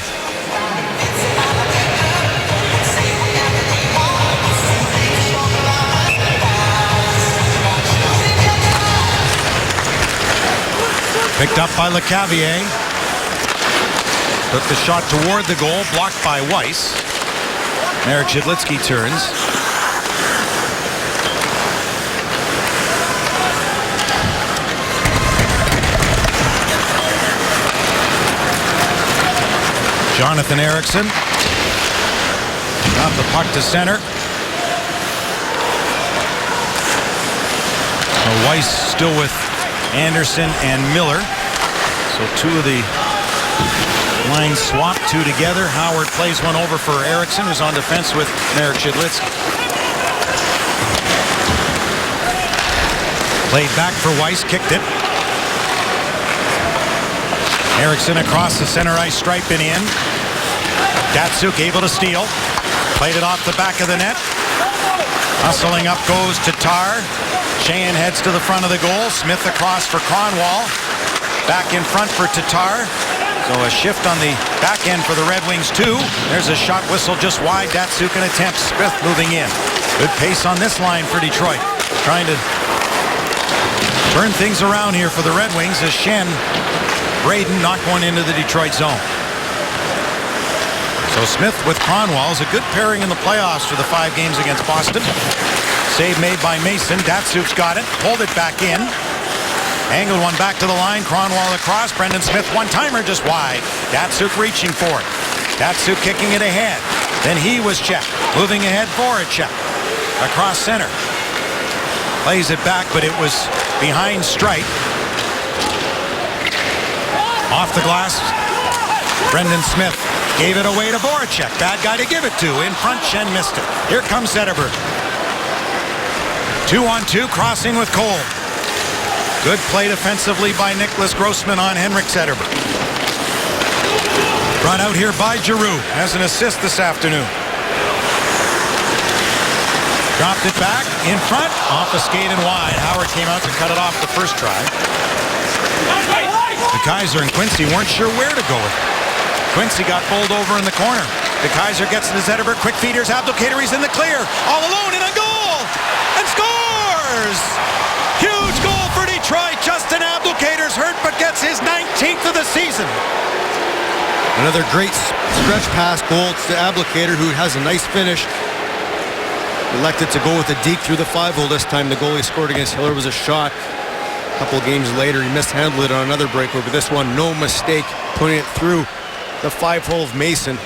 Picked up by LeCavier. Took the shot toward the goal, blocked by Weiss. Marek Chidlitsky turns. Jonathan Ericsson got the puck to center. Weiss still with Anderson and Miller. So two of the lines swapped, two together. Howard plays one over for Eriksson, who's on defense with Marek Shidlitsky. Played back for Weiss, kicked it. Eriksson across the center ice stripe and in. Datsuk able to steal. Played it off the back of the net. Hustling up goes Tatar. Sheahan heads to the front of the goal. Smith across for Kronwall. Back in front for Tatar. So a shift on the back end for the Red Wings too. There's a shot whistle just wide. Datsuk an attempt. Smith moving in. Good pace on this line for Detroit. Trying to turn things around here for the Red Wings as Schenn, Braden knock one into the Detroit zone. So Smith with Kronwall is a good pairing in the playoffs for the 5 games against Boston. Save made by Mason. Datsuk's got it. Pulled it back in. Angled one back to the line. Kronwall across. Brendan Smith one-timer just wide. Datsuk reaching for it. Datsuk kicking it ahead. Then he was checked. Moving ahead for a check. Across center. Plays it back, but it was behind Streit. Off the glass. Brendan Smith gave it away to Voracek. Bad guy to give it to. In front, Schenn missed it. Here comes Zetterberg. 2-on-2, crossing with Cole. Good play defensively by Nicholas Grossman on Henrik Zetterberg. Brought out here by Giroux as an assist this afternoon. Dropped it back, in front, off a skate and wide. Howard came out to cut it off the first try. De Keyser and Quincy weren't sure where to go with it. Quincy got bowled over in the corner. De Keyser gets to Zetterberg, quick feeders, Abdelkader, he's in the clear. All alone in a goal! And scores! Huge goal for Detroit. Justin Abdelkader's hurt, but gets his 19th of the season. Another great stretch pass goal to Abdelkader, who has a nice finish. Elected to go with a deke through the 5-hole this time. The goal he scored against Hiller was a shot. A couple games later, he mishandled it on another breakaway, but this one, no mistake, putting it through the 5-hole of Mason.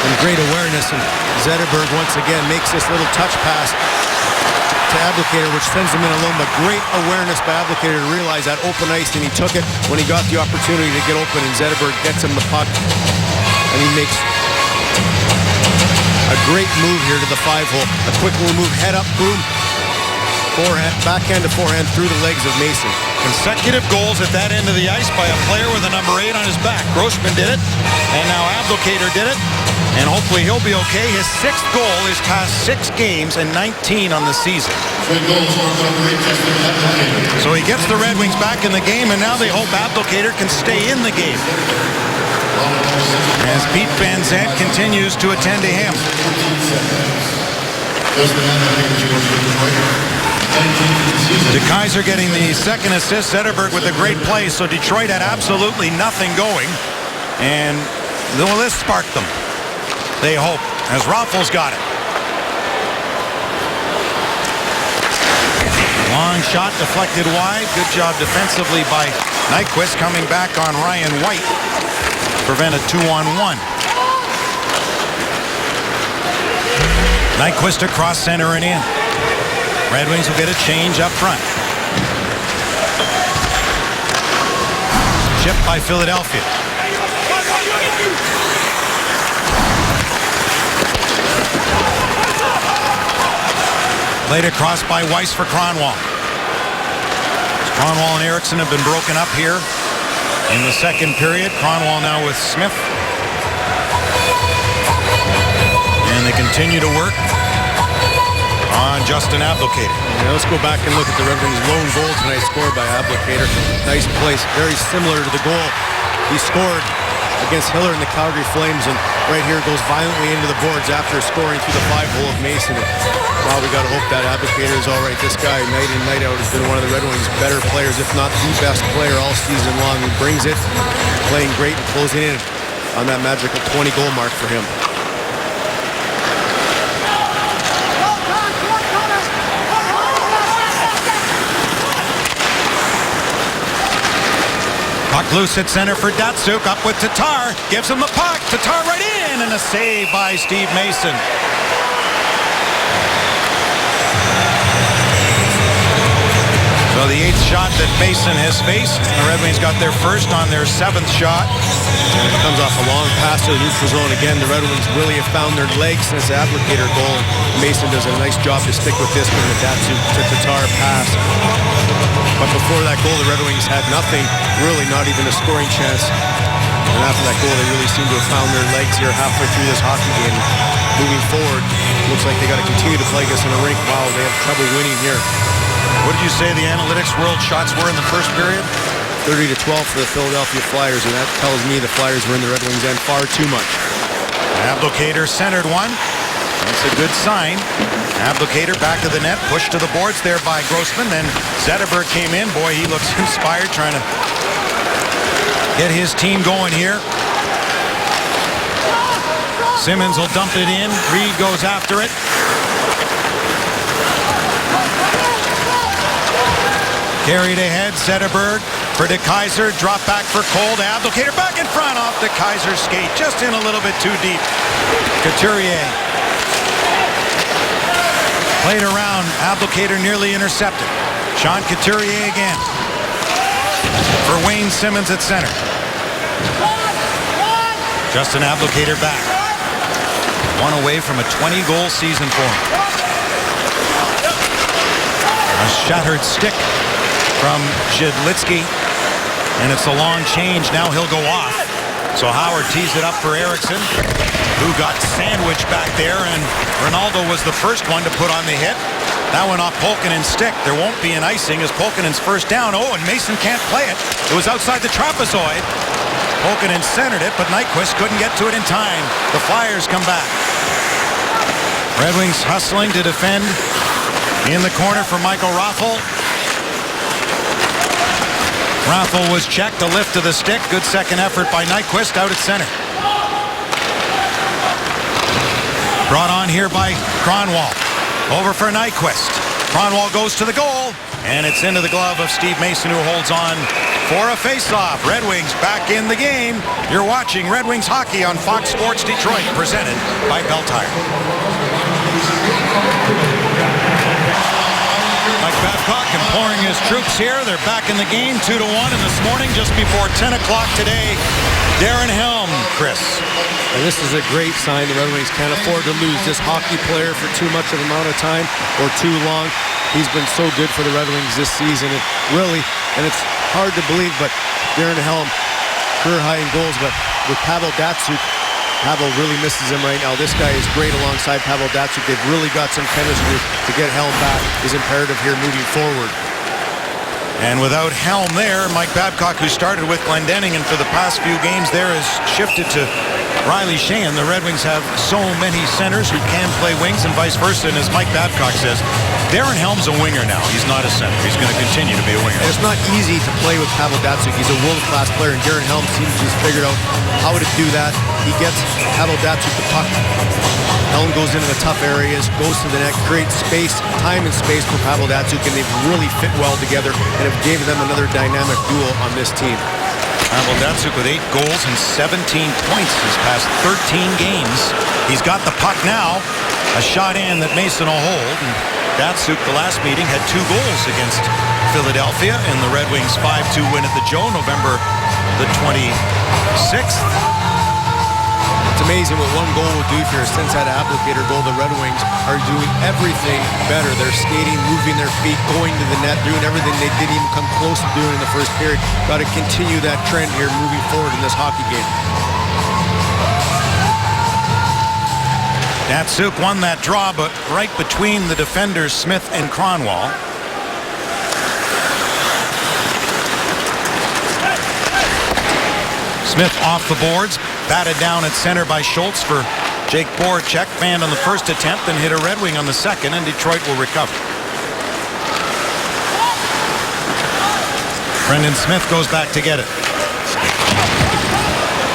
And great awareness, and Zetterberg once again makes this little touch pass to Abdelkader, which sends him in alone, but great awareness by Abdelkader to realize that open ice, and he took it when he got the opportunity to get open, and Zetterberg gets him the puck, and he makes a great move here to the 5-hole. A quick little move, head up, boom. Forehand, backhand to forehand through the legs of Mason. Consecutive goals at that end of the ice by a player with a number 8 on his back. Grossman did it, and now Abdelkader did it, and hopefully he'll be okay. His 6th goal is past 6 games and 19 on the season. So he gets the Red Wings back in the game, and now they hope Abdelkader can stay in the game, as Pete Van Zandt continues to attend to him. De Keyser getting the second assist. Zetterberg with a great play. So Detroit had absolutely nothing going, and will this spark them? They hope, as Raffles got it. Long shot deflected wide. Good job defensively by Nyquist, coming back on Ryan White. Prevent a 2-on-1. Nyquist across center and in. Red Wings will get a change up front. Chipped by Philadelphia. Played across by Weiss for Kronwall. Kronwall and Eriksson have been broken up here in the second period. Kronwall now with Smith. And they continue to work on Justin Abdelkader. Now let's go back and look at the Red Wings' lone goal tonight, scored by Abdelkader. Nice place, very similar to the goal he scored against Hiller in the Calgary Flames, and right here goes violently into the boards after scoring through the 5-hole of Mason. And, wow, we got to hope that Abdelkader is all right. This guy, night in, night out, has been one of the Red Wings' better players, if not the best player all season long. He brings it, playing great and closing in on that magical 20-goal mark for him. Puck loose at center for Datsuk. Up with Tatar. Gives him the puck. Tatar right in. And a save by Steve Mason. So So the 8th shot that Mason has faced. The Red Wings got their first on their 7th shot. And it comes off a long pass to the neutral zone. Again, the Red Wings really have found their legs since the applicator goal. And Mason does a nice job to stick with this one, the Datsuk to Tatar pass. But before that goal, the Red Wings had nothing, really not even a scoring chance. And after that goal, they really seem to have found their legs here halfway through this hockey game. Moving forward, looks like they got to continue to play this in a rink. Wow, they have trouble winning here. What did you say the analytics world shots were in the first period? 30-12 for the Philadelphia Flyers, and that tells me the Flyers were in the Red Wings end far too much. Abdelkader centered one. That's a good sign. Abdelkader back to the net, pushed to the boards there by Grossman. Then Zetterberg came in. Boy, he looks inspired, trying to get his team going here. Simmons will dump it in. Reed goes after it. Carried ahead, Zetterberg for DeKeyser. Drop back for Cole to Abdelkader. Back in front off DeKeyser's skate. Just in a little bit too deep. Couturier. Played around. Abdelkader nearly intercepted. Sean Couturier again. For Wayne Simmons at center. Justin Abdelkader back. One away from a 20-goal season for him. A shattered stick from Zhidlitsky. And it's a long change. Now he'll go off. So Howard tees it up for Eriksson, who got sandwiched back there. And Ronaldo was the first one to put on the hit. That went off Polkinen's stick. There won't be an icing as Polkinen's first down. Oh, and Mason can't play it. It was outside the trapezoid. Polkinen centered it, but Nyquist couldn't get to it in time. The Flyers come back. Red Wings hustling to defend in the corner for Michael Raffl. Raffl was checked, a lift to the stick. Good second effort by Nyquist out at center. Brought on here by Kronwall. Over for Nyquist. Kronwall goes to the goal, and it's into the glove of Steve Mason, who holds on for a face-off. Red Wings back in the game. You're watching Red Wings hockey on Fox Sports Detroit, presented by Bell Tire. Mike Babcock imploring his troops here. They're back in the game, 2-1, and this morning, just before 10 o'clock today, Darren Helm, Chris. And this is a great sign. The Red Wings can't afford to lose this hockey player for too much of an amount of time or too long. He's been so good for the Red Wings this season. It really, and it's hard to believe, but Darren Helm, career high in goals, but with Pavel Datsuk, Pavel really misses him right now. This guy is great alongside Pavel Datsuk. They've really got some chemistry. To get Helm back is imperative here moving forward. And without Helm there, Mike Babcock, who started with Glendening and for the past few games there, has shifted to Riley Sheahan. The Red Wings have so many centers who can play wings and vice versa. And as Mike Babcock says, Darren Helm's a winger now. He's not a center. He's going to continue to be a winger. And it's not easy to play with Pavel Datsuk. He's a world-class player, and Darren Helm seems to have figured out how to do that. He gets Pavel Datsuk the puck. Helm goes into the tough areas, goes to the net, creates space, time and space for Pavel Datsuk, and they've really fit well together and have given them another dynamic duo on this team. Pavel Datsuk with 8 goals and 17 points his past 13 games. He's got the puck now. A shot in that Mason will hold. And Datsuk, the last meeting, had 2 goals against Philadelphia in the Red Wings 5-2 win at the Joe, November the 26th. It's amazing what one goal will do for you. Since that applicator goal, the Red Wings are doing everything better. They're skating, moving their feet, going to the net, doing everything they didn't even come close to doing in the first period. Got to continue that trend here moving forward in this hockey game. Datsuk won that draw, but right between the defenders, Smith and Kronwall. Smith off the boards, batted down at center by Schultz for Jake Voracek. Fanned on the first attempt and hit a Red Wing on the second, and Detroit will recover. Brendan Smith goes back to get it.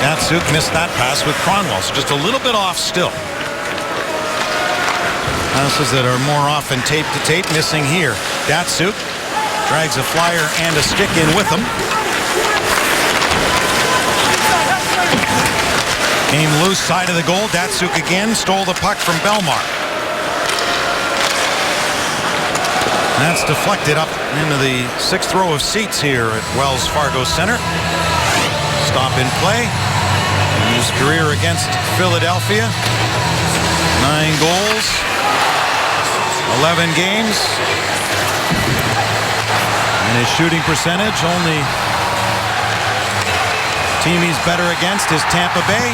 Datsuk missed that pass with Kronwall, so just a little bit off still. Passes that are more often tape to tape, missing here. Datsuk drags a flyer and a stick in with him. Came loose side of the goal. Datsuk again stole the puck from Belmar. That's deflected up into the 6th row of seats here at Wells Fargo Center. Stop in play. In his career against Philadelphia, 9 goals, 11 games. And his shooting percentage, only team he's better against is Tampa Bay.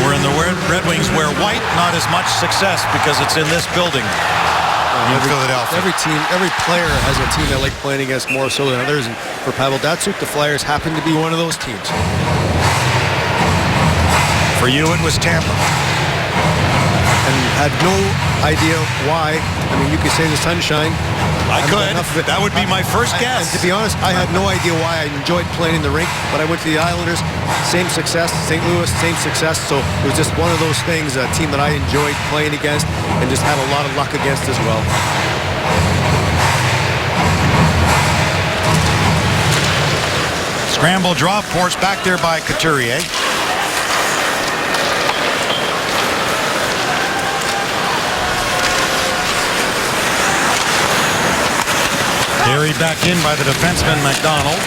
We're in the Red Wings wear white, not as much success because it's in this building in Philadelphia. Every team, every player has a team they like playing against more so than others. And for Pavel Datsyuk, the Flyers happen to be one of those teams. For you, it was Tampa. And had no idea why. I mean, you could say the sunshine. I could. That would be my first guess. And to be honest, I had no idea why. I enjoyed playing in the rink, but I went to the Islanders. Same success. St. Louis, same success. So it was just one of those things, a team that I enjoyed playing against and just had a lot of luck against as well. Scramble draw, forced back there by Couturier. Carried back in by the defenseman McDonald.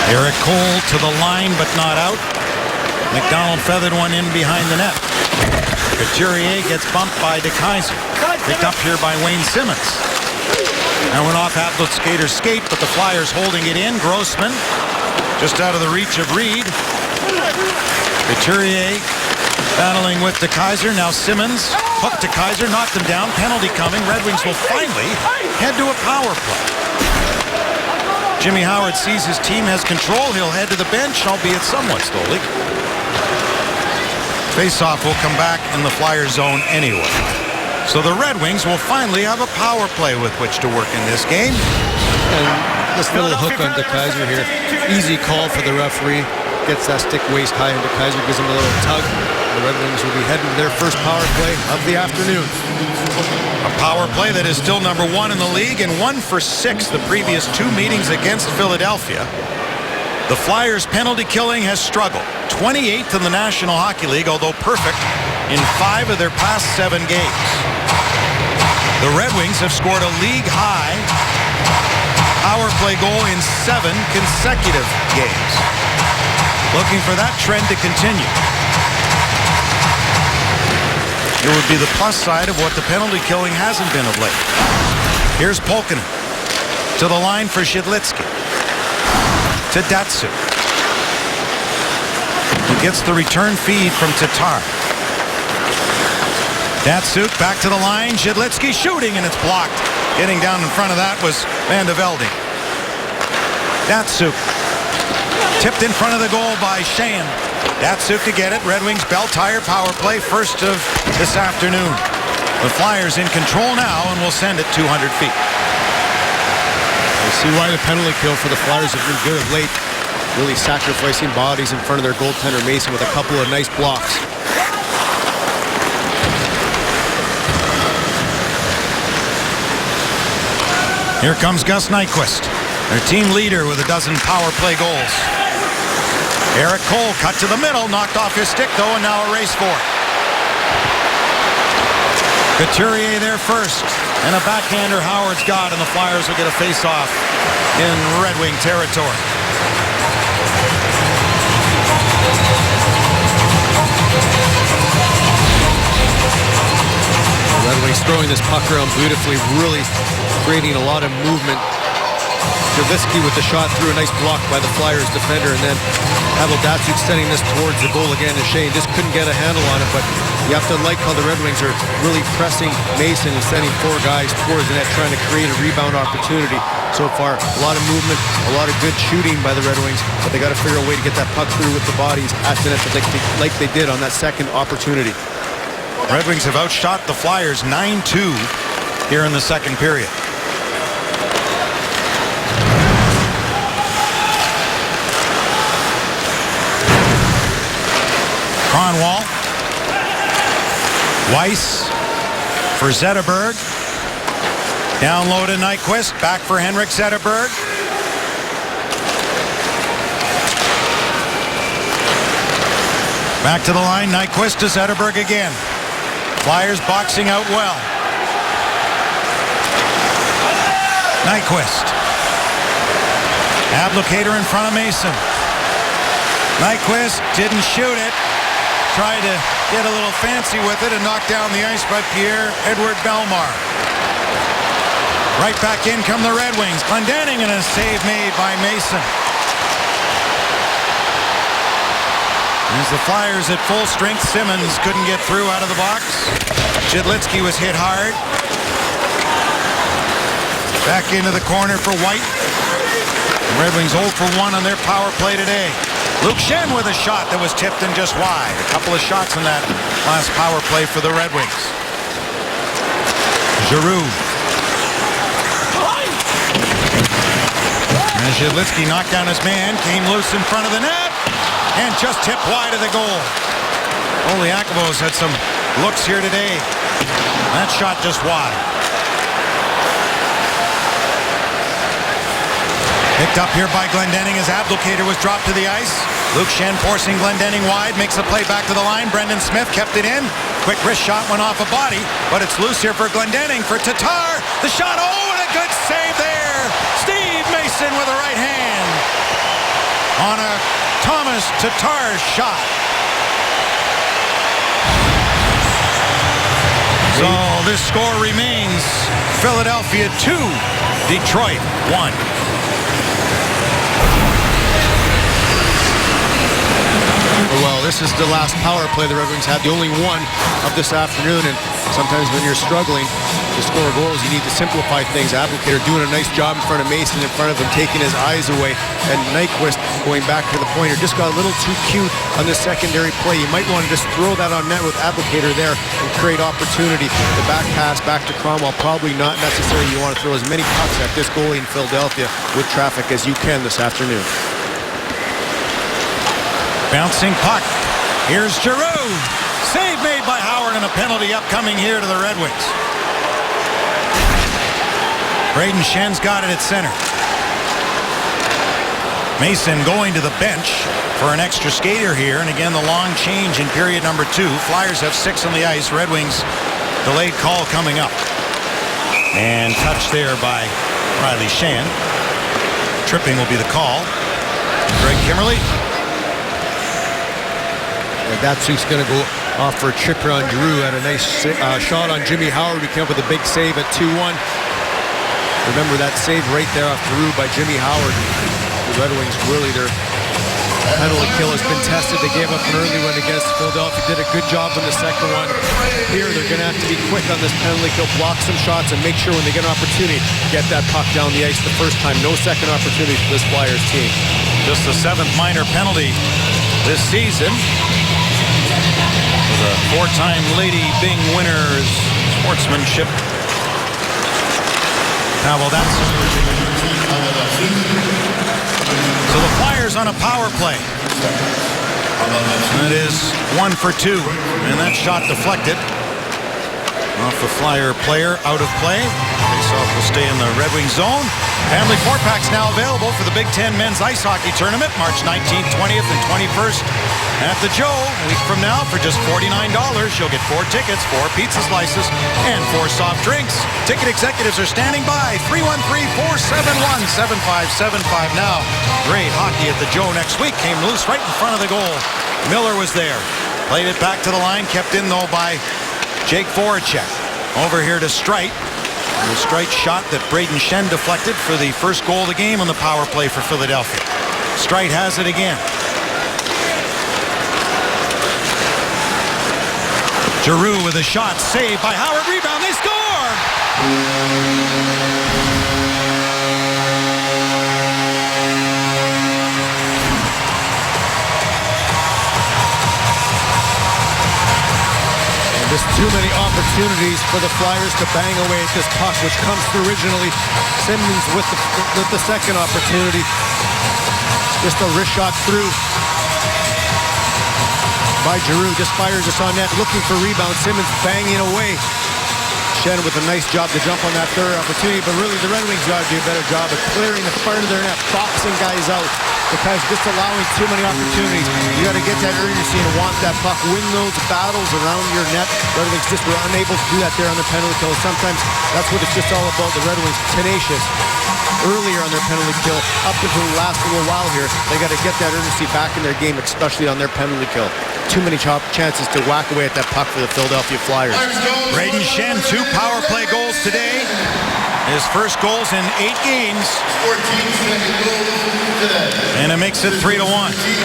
Eric Cole to the line but not out. McDonald feathered one in behind the net. Couturier gets bumped by DeKeyser. Picked up here by Wayne Simmons. And went off Atlas skater's skate, but the Flyers holding it in. Grossman just out of the reach of Reed. Couturier battling with DeKeyser. Now Simmons hooked DeKeyser, knocked him down. Penalty coming. Red Wings will finally head to a power play. Jimmy Howard sees his team has control. He'll head to the bench, albeit somewhat slowly. Faceoff will come back in the Flyers zone anyway. So the Red Wings will finally have a power play with which to work in this game. And this little hook on DeKeyser here. Easy call for the referee. Gets that stick waist high, and DeKeyser gives him a little tug. The Red Wings will be heading to their first power play of the afternoon. A power play that is still number 1 in the league and 1 for 6 the previous 2 meetings against Philadelphia. The Flyers' penalty killing has struggled. 28th in the National Hockey League, although perfect in 5 of their past 7 games. The Red Wings have scored a league-high power play goal in 7 consecutive games. Looking for that trend to continue. It would be the plus side of what the penalty killing hasn't been of late. Here's Polkinen to the line for Shidlitsky. To Datsyuk. He gets the return feed from Tatar. Datsyuk back to the line. Shidlitsky shooting, and it's blocked. Getting down in front of that was Van de Velde. Datsyuk tipped in front of the goal by Sheahan. Datsyuk to get it. Red Wings bell tire power play, first of this afternoon. The Flyers in control now and will send it 200 feet. You see why the penalty kill for the Flyers have been good of late. Really sacrificing bodies in front of their goaltender Mason with a couple of nice blocks. Here comes Gus Nyquist, their team leader with a dozen power play goals. Eric Cole cut to the middle, knocked off his stick though, and now a race for it. Couturier there first, and a backhander Howard's got, and the Flyers will get a face-off in Red Wing territory. Red Wings throwing this puck around beautifully, really creating a lot of movement. Shidlitsky with the shot through a nice block by the Flyers defender, and then Pavel Datsyuk sending this towards the goal again, and Sheahan just couldn't get a handle on it. But you have to like how the Red Wings are really pressing Mason and sending 4 guys towards the net, trying to create a rebound opportunity. So far, a lot of movement, a lot of good shooting by the Red Wings, but they got to figure a way to get that puck through with the bodies at the net like they did on that second opportunity. Red Wings have outshot the Flyers 9-2 here in the second period. Kronwall. Weiss for Zetterberg. Down low to Nyquist. Back for Henrik Zetterberg. Back to the line, Nyquist to Zetterberg again. Flyers boxing out well. Nyquist. Abdelkader in front of Mason. Nyquist didn't shoot it. Tried to get a little fancy with it and knocked down the ice by Pierre-Edouard Bellemare. Right back in come the Red Wings. Glendening and a save made by Mason. As the Flyers at full strength, Simmons couldn't get through out of the box. Jedlicki was hit hard. Back into the corner for White. The Red Wings 0 for 1 on their power play today. Luke Schenn with a shot that was tipped and just wide. A couple of shots in that last power play for the Red Wings. Giroux. And Jedlicki knocked down his man, came loose in front of the net, and just tipped wide of the goal. Oliakavos had some looks here today. That shot just wide. Picked up here by Glendening as Abdelkader was dropped to the ice. Luke Schenn forcing Glendening wide, makes a play back to the line. Brendan Smith kept it in. Quick wrist shot went off a body, but it's loose here for Glendening for Tatar. The shot, oh, and a good save there. Steve Mason with a right hand on a Thomas Tatar shot. So this score remains Philadelphia 2, Detroit 1. Well, this is the last power play the Red Wings had, the only one of this afternoon, and sometimes when you're struggling to score goals, you need to simplify things. Abdelkader doing a nice job in front of Mason, in front of him, taking his eyes away, and Nyquist going back to the pointer. Just got a little too cute on the secondary play. You might want to just throw that on net with Abdelkader there and create opportunity. The back pass back to Cromwell, probably not necessary. You want to throw as many pucks at this goalie in Philadelphia with traffic as you can this afternoon. Bouncing puck. Here's Giroux. Save made by Howard and a penalty upcoming here to the Red Wings. Brayden Schenn's got it at center. Mason going to the bench for an extra skater here. And again, the long change in period number 2. Flyers have 6 on the ice. Red Wings delayed call coming up. And touched there by Riley Schenn. Tripping will be the call. Greg Kimmerly. Datsuk's going to go off for a chipper on Giroux. Had a nice shot on Jimmy Howard. He came up with a big save at 2-1. Remember that save right there off Giroux by Jimmy Howard. The Red Wings really, their penalty kill has been tested. They gave up an early one against Philadelphia. Did a good job in the second one. Here they're going to have to be quick on this penalty kill, block some shots, and make sure when they get an opportunity, get that puck down the ice the first time. No second opportunity for this Flyers team. Just the 7th minor penalty this season. The 4-time Lady Byng winners sportsmanship. Now, well, that's so the Flyers on a power play. That is 1 for 2, and that shot deflected off the Flyer player, out of play. Faceoff will stay in the Red Wing zone. Family 4-packs now available for the Big Ten Men's Ice Hockey Tournament, March 19th, 20th, and 21st. At the Joe, a week from now, for just $49, you'll get 4 tickets, 4 pizza slices, and 4 soft drinks. Ticket executives are standing by. 313-471-7575 now. Great hockey at the Joe next week. Came loose right in front of the goal. Miller was there. Played it back to the line. Kept in, though, by Jake Voracek. Over here to Streit. The Streit shot that Brayden Schenn deflected for the first goal of the game on the power play for Philadelphia. Streit has it again. Giroux with a shot, saved by Howard, rebound, they score! And just too many opportunities for the Flyers to bang away at this puck, which comes through originally. Simmons with the second opportunity. Just a wrist shot through by Giroux, just fires us on net, looking for rebound. Simmons banging away. Schenn with a nice job to jump on that third opportunity, but really the Red Wings got to do a better job of clearing the front of their net, boxing guys out. because just allowing too many opportunities. You got to get that urgency and want that puck, win those battles around your net. Red Wings just were unable to do that there on the penalty kill. Sometimes that's what it's just all about. The Red Wings tenacious earlier on their penalty kill, up until the last little while here. They got to get that urgency back in their game, especially on their penalty kill. Too many chances to whack away at that puck for the Philadelphia Flyers. Brayden Schenn, 2 power play goals today. His first goals in 8 games. And it makes it 3-1.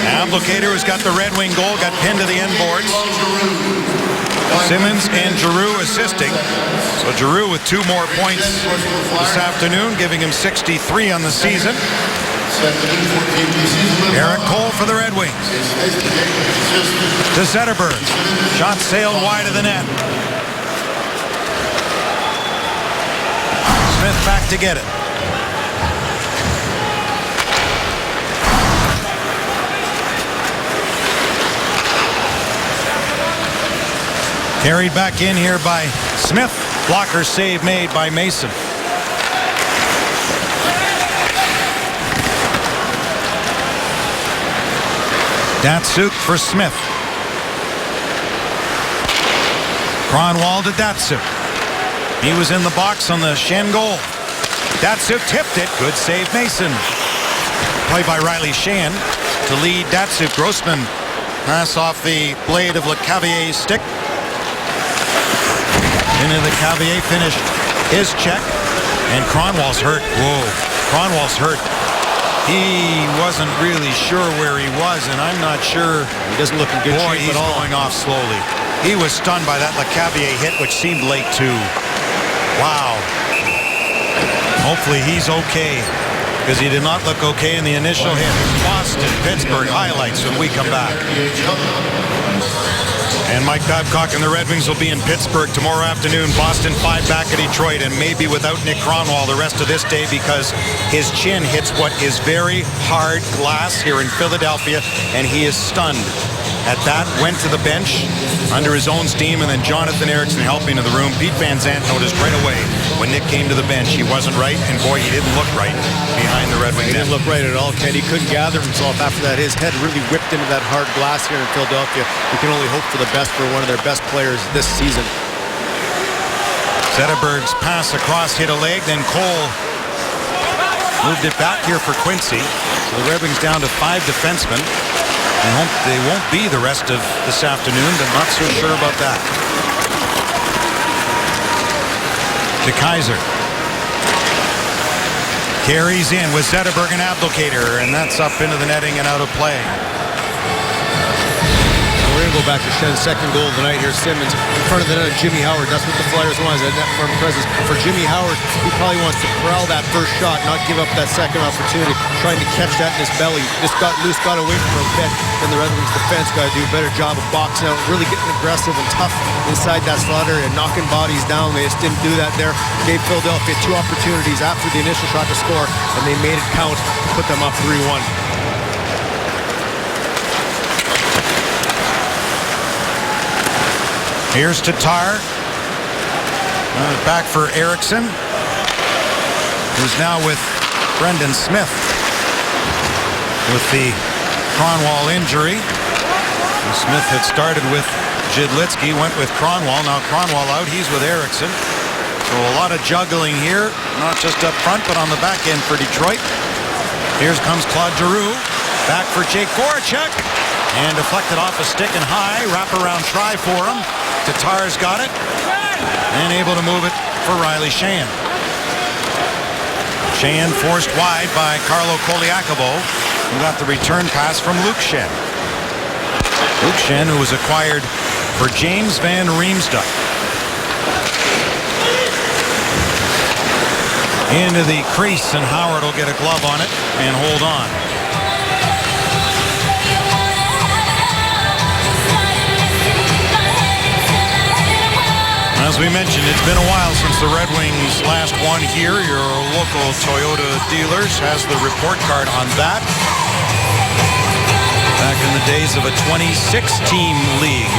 Abdelkader, who's got the Red Wing goal, got pinned to the end boards. Simmons and Giroux assisting. So Giroux with 2 more points this afternoon, giving him 63 on the season. Eric Cole for the Red Wings. To Zetterberg. Shot sailed wide of the net. Smith back to get it. Carried back in here by Smith. Blocker save made by Mason. Datsuk for Smith. Kronwall to Datsuk. He was in the box on the Schenn goal. Datsuk tipped it. Good save, Mason. Play by Riley Sheahan to lead Datsuk. Grossman pass off the blade of LeCavallier's stick. Into the Cavier, finished his check. And Kronwall's hurt. Whoa. Kronwall's hurt. He wasn't really sure where he was, and I'm not sure. He doesn't look in good shape He's at all. going off slowly. He was stunned by that LeCavalier hit, which seemed late too. Wow. Hopefully he's okay, because he did not look okay in the initial hit. Boston, Pittsburgh highlights when we come back. And Mike Babcock and the Red Wings will be in Pittsburgh tomorrow afternoon. Boston 5 back at Detroit, and maybe without Nick Kronwall the rest of this day, because his chin hits what is very hard glass here in Philadelphia, and he is stunned. At that, went to the bench under his own steam, and then Jonathan Ericsson helping in the room. Pete Van Zandt noticed right away when Nick came to the bench he wasn't right, and boy, he didn't look right behind the Red Wing He net. didn't look right at all, Ken. He couldn't gather himself after that. His head really whipped into that hard glass here in Philadelphia. We can only hope for the best for one of their best players this season. Zetterberg's pass across hit a leg, then Cole moved it back here for Quincy. So the Red Wings down to 5 defensemen. They won't be the rest of this afternoon, but not so sure about that. To Kaiser. Carries in with Zetterberg and Abdelkader, and that's up into the netting and out of play. We're going to go back to Schenn's second goal of the night here. Simmons in front of the net of Jimmy Howard. That's what the Flyers want, is that net front presence. For Jimmy Howard, he probably wants to corral that first shot, not give up that second opportunity, trying to catch that in his belly. Just got loose, got away from him a bit. Then the Red Wings defense got to do a better job of boxing out, really getting aggressive and tough inside that slot area, knocking bodies down. They just didn't do that there. Gave Philadelphia 2 opportunities after the initial shot to score, and they made it count, put them up 3-1. Here's Tatar. Back for Ericsson, who's now with Brendan Smith with the Kronwall injury. And Smith had started with Jidlitsky, went with Kronwall. Now Kronwall out, he's with Ericsson. So a lot of juggling here, not just up front, but on the back end for Detroit. Here comes Claude Giroux. Back for Jake Voracek. And deflected off a stick and high. Wraparound try for him. Tatar's got it. And able to move it for Riley Sheahan. Sheahan forced wide by Carlo Koliakovo, who got the return pass from Luke Schenn. Luke Schenn, who was acquired for James Van Riemsdyk. Into the crease, and Howard will get a glove on it and hold on. As we mentioned, it's been a while since the Red Wings last won here. Your local Toyota dealers has the report card on that. Back in the days of a 26-team league.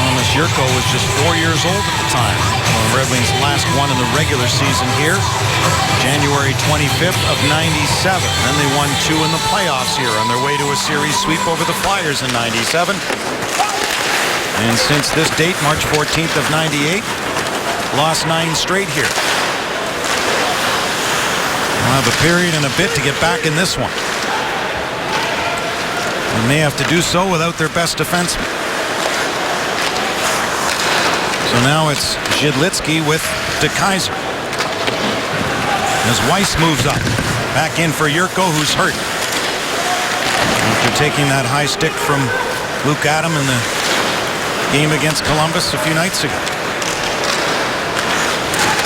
Thomas Yurko was just 4 years old at the time. The Red Wings last won in the regular season here, January 25th of '97. Then they won 2 in the playoffs here on their way to a series sweep over the Flyers in '97. And since this date, March 14th of '98, lost 9 straight here. We'll have a period and a bit to get back in this one. They may have to do so without their best defenseman. So now it's Zhidlitsky with DeKeyser. As Weiss moves up. Back in for Yurko, who's hurt. After taking that high stick from Luke Adam in the game against Columbus a few nights ago.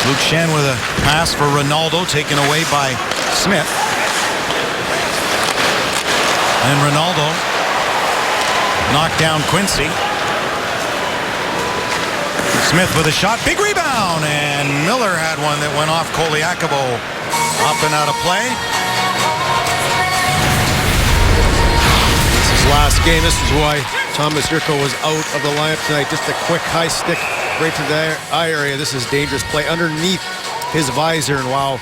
Luke Schenn with a pass for Ronaldo, taken away by Smith. And Ronaldo knocked down Quincy. Smith with a shot, big rebound, and Miller had one that went off Koliakovo, up and out of play. This is his last game. This is why Thomas Yurko was out of the lineup tonight. Just a quick high stick right to the eye area. This is dangerous play underneath his visor, and wow,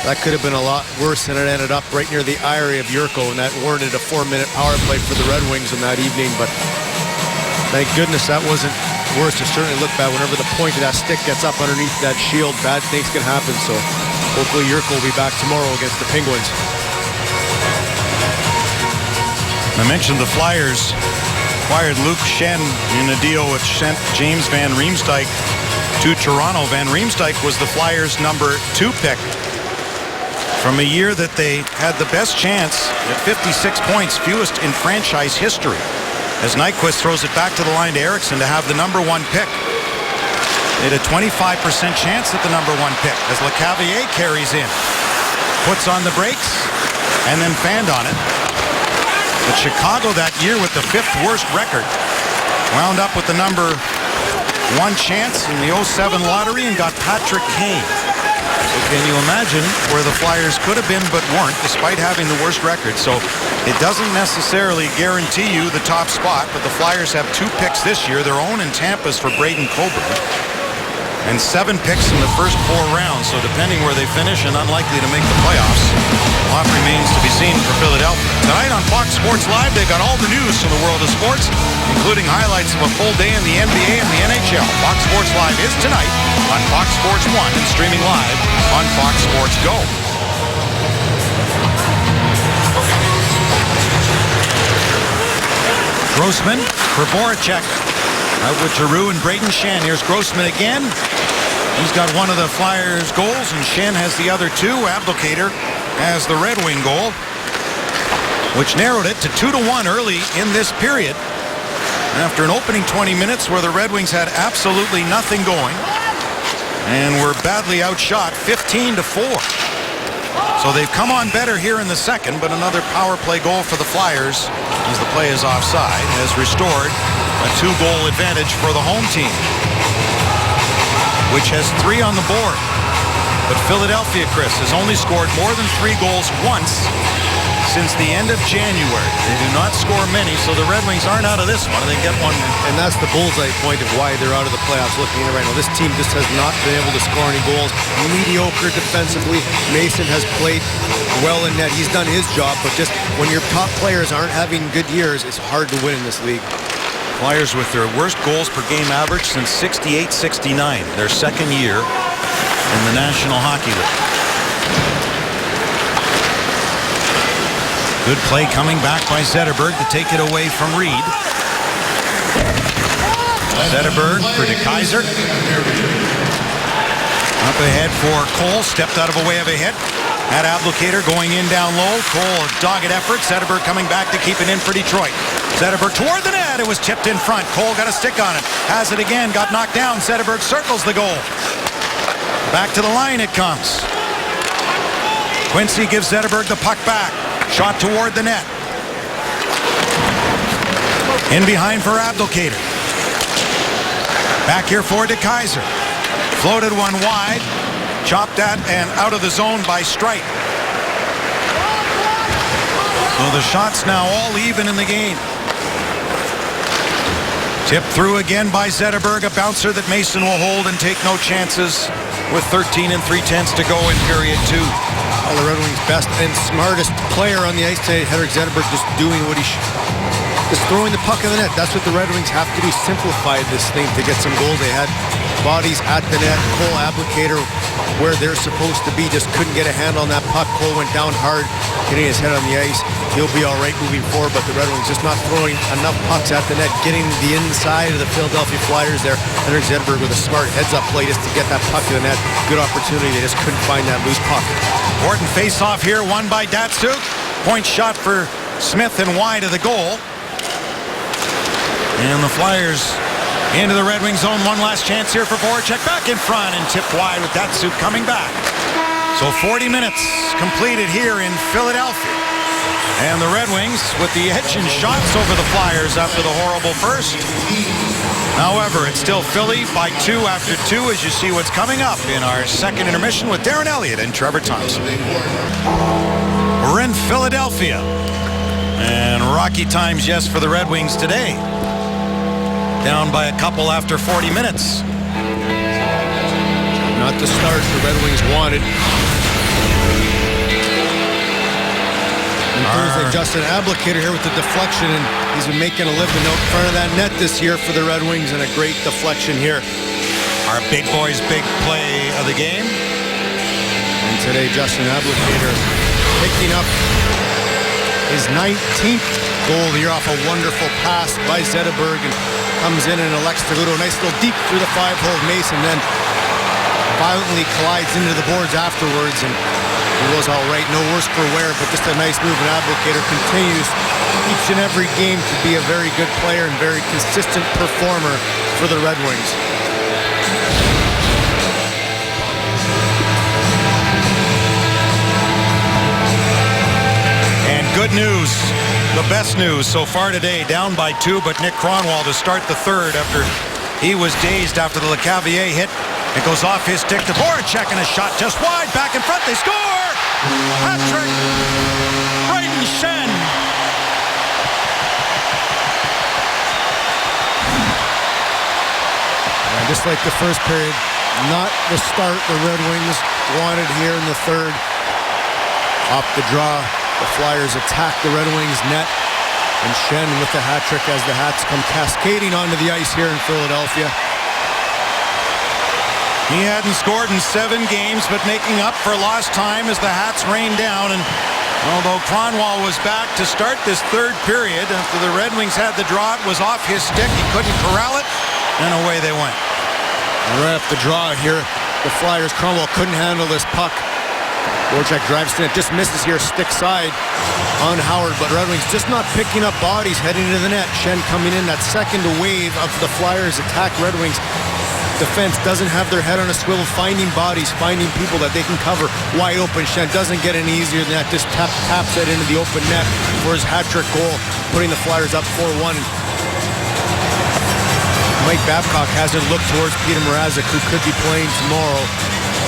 that could have been a lot worse, and it ended up right near the eye area of Yurko, and that warranted a 4-minute power play for the Red Wings on that evening. But thank goodness that wasn't worse. It certainly looked bad. Whenever the point of that stick gets up underneath that shield, bad things can happen. So hopefully Yurko will be back tomorrow against the Penguins. I mentioned the Flyers acquired Luke Schenn in a deal which sent James Van Riemsdyk to Toronto. Van Riemsdyk was the Flyers' number 2 pick from a year that they had the best chance at 56 points, fewest in franchise history, as Nyquist throws it back to the line to Eriksson to have the number 1 pick. They had a 25% chance at the number 1 pick as LeCavalier carries in, puts on the brakes, and then fanned on it. But Chicago that year with the 5th worst record wound up with the number 1 chance in the '07 lottery and got Patrick Kane. So can you imagine where the Flyers could have been but weren't, despite having the worst record? So it doesn't necessarily guarantee you the top spot, but the Flyers have 2 picks this year, their own in Tampa's for Braden Coburn, and 7 picks in the first 4 rounds. So depending where they finish and unlikely to make the playoffs, a lot remains to be seen for Philadelphia. Tonight on Fox Sports Live, they got all the news from the world of sports, including highlights of a full day in the NBA and the NHL. Fox Sports Live is tonight on Fox Sports 1 and streaming live on Fox Sports Go. Grossman for Voracek. Out with Giroux and Braden Schenn. Here's Grossman again. He's got one of the Flyers' goals, and Schenn has the other 2. Abdelkader has the Red Wing goal, which narrowed it to 2-1 early in this period. After an opening 20 minutes where the Red Wings had absolutely nothing going and were badly outshot 15-4. So they've come on better here in the second, but another power play goal for the Flyers, as the play is offside, has restored a 2-goal advantage for the home team, which has 3 on the board. But Philadelphia, Chris, has only scored more than 3 goals once since the end of January. They do not score many, so the Red Wings aren't out of this one. They get one. And that's the bullseye point of why they're out of the playoffs. Looking at it right now, this team just has not been able to score any goals. Mediocre defensively. Mason has played well in net. He's done his job, but just when your top players aren't having good years, it's hard to win in this league. Flyers with their worst goals per game average since 68-69, their second year in the National Hockey League. Good play coming back by Zetterberg to take it away from Reed. Zetterberg for DeKeyser. Up ahead for Cole, stepped out of a way of a hit. Had Abdelkader going in down low. Cole, a dogged effort. Zetterberg coming back to keep it in for Detroit. Zetterberg toward the net. It was tipped in front. Cole got a stick on it. Has it again. Got knocked down. Zetterberg circles the goal. Back to the line it comes. Quincy gives Zetterberg the puck back. Shot toward the net. In behind for Abdelkader. Back here for DeKeyser. Floated one wide. Chopped at and out of the zone by Streit. So the shots now all even in the game. Tip through again by Zetterberg, a bouncer that Mason will hold and take no chances with 13 3/10 to go in period 2. Well, the Red Wings' best and smartest player on the ice today, Henrik Zetterberg, just doing what he should. Just throwing the puck in the net. That's what the Red Wings have to do. Simplify this thing to get some goals. They had bodies at the net. Cole Applicator where they're supposed to be. Just couldn't get a handle on that puck. Cole went down hard, hitting his head on the ice. He'll be all right moving forward, but the Red Wings just not throwing enough pucks at the net, getting the inside of the Philadelphia Flyers there. Henrik Zetterberg with a smart heads-up play just to get that puck in the net. Good opportunity. They just couldn't find that loose puck. Important face-off here, won by Datsyuk. Point shot for Smith and wide of the goal. And the Flyers into the Red Wings zone. One last chance here for Voracek. Back in front and tipped wide with Datsyuk coming back. So 40 minutes completed here in Philadelphia. And the Red Wings with the edge and shots over the Flyers after the horrible first. However, it's still Philly by 2 after 2 as you see what's coming up in our second intermission with Darren Elliott and Trevor Thompson. We're in Philadelphia. And rocky times, yes, for the Red Wings today. Down by a couple after 40 minutes. Not the start the Red Wings wanted. And Thursday, Justin Abdelkader here with the deflection, and he's been making a living out in front of that net this year for the Red Wings, and a great deflection here. Our big boys' big play of the game. And today, Justin Abdelkader picking up his 19th goal of the year off a wonderful pass by Zetterberg, and comes in and elects to go to a nice little deep through the 5-hole of Mason, then violently collides into the boards afterwards, and he was all right, no worse for wear, but just a nice move. And Abdelkader continues each and every game to be a very good player and very consistent performer for the Red Wings. And good news. The best news so far today, down by 2, but Nick Kronwall to start the third after he was dazed after the LeCavier hit. It goes off his stick to Voracek, and a shot just wide, back in front, they score! Hat-trick, Brayden Schenn. And just like the first period, not the start the Red Wings wanted here in the third. Off the draw, the Flyers attack the Red Wings net, and Schenn with the hat trick as the Hats come cascading onto the ice here in Philadelphia. He hadn't scored in 7 games, but making up for lost time as the Hats rained down. And although Kronwall was back to start this third period, after the Red Wings had the draw, it was off his stick. He couldn't corral it, and away they went. And right off the draw here, the Flyers, Kronwall couldn't handle this puck. Voracek drives to it, just misses here, stick side on Howard, but Red Wings just not picking up bodies heading into the net. Schenn coming in, that second wave of the Flyers attack Red Wings. Defense doesn't have their head on a swivel, finding bodies, finding people that they can cover wide open. Schenn doesn't get any easier than that, just taps it into the open net for his hat-trick goal, putting the Flyers up 4-1. Mike Babcock hasn't looked towards Peter Mrazek, who could be playing tomorrow.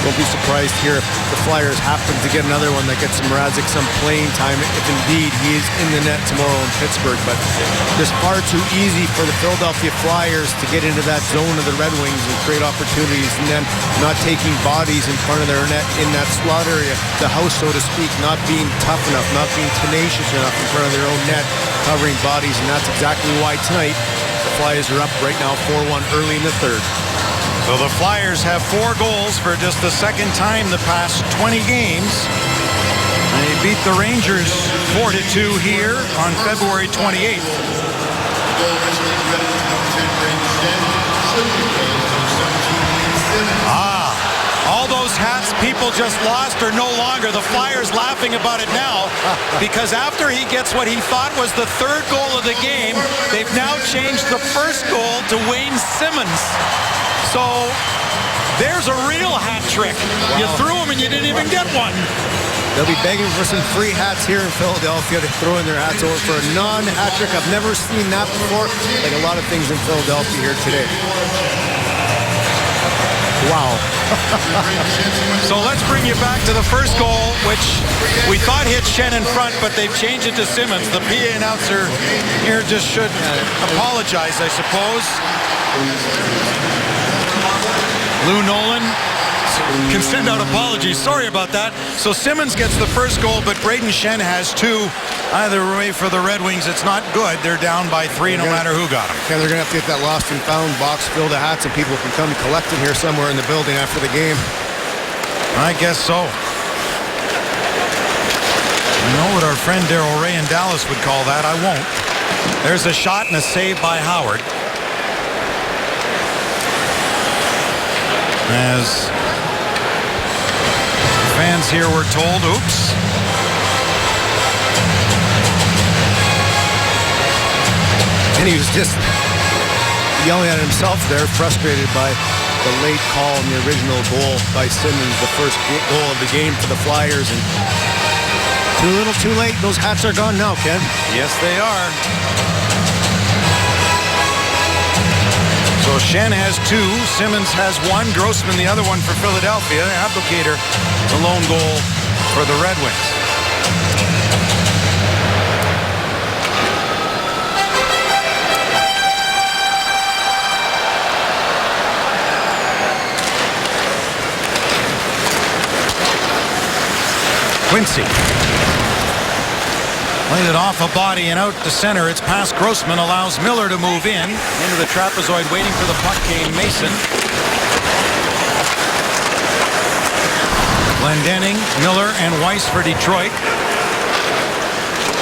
Won't be surprised here if the Flyers happen to get another one that gets Mrazek some playing time, if indeed he is in the net tomorrow in Pittsburgh. But just far too easy for the Philadelphia Flyers to get into that zone of the Red Wings and create opportunities, and then not taking bodies in front of their net in that slot area, the house, so to speak, not being tough enough, not being tenacious enough in front of their own net, covering bodies, and that's exactly why tonight the Flyers are up right now 4-1 early in the third. So the Flyers have 4 goals for just the second time the past 20 games. They beat the Rangers 4-2 here on February 28th. All those hats people just lost are no longer. The Flyers laughing about it now because after he gets what he thought was the 3rd goal of the game, they've now changed the 1st goal to Wayne Simmons. So there's a real hat trick. Wow. You threw them and you didn't even get one. They'll be begging for some free hats here in Philadelphia. They're throwing their hats over for a non-hat trick. I've never seen that before, like a lot of things in Philadelphia here today. Wow. So let's bring you back to the first goal, which we thought hit Schenn in front, but they've changed it to Simmons. The PA announcer here just should apologize, I suppose. Lou Nolan can send out apologies. Sorry about that. So Simmons gets the first goal, but Brayden Schenn has two. Either way for the Red Wings, it's not good. They're down by 3 no matter who got them. Okay, they're going to have to get that lost and found box filled of hats, and people can come collect them here somewhere in the building after the game. I guess so. I know what our friend Darryl Ray in Dallas would call that. I won't. There's a shot and a save by Howard. As fans here were told, oops. And he was just yelling at himself there, frustrated by the late call on the original goal by Simmons, the first goal of the game for the Flyers. And too little, too late. Those hats are gone now, Ken. Yes, they are. So Schenn has 2, Simmons has 1, Grossman the other one for Philadelphia. Abdelkader the lone goal for the Red Wings. Quincy. Played it off a body and out to center. It's past Grossman. Allows Miller to move in. Into the trapezoid. Waiting for the puck came Mason. Glendening, Miller, and Weiss for Detroit.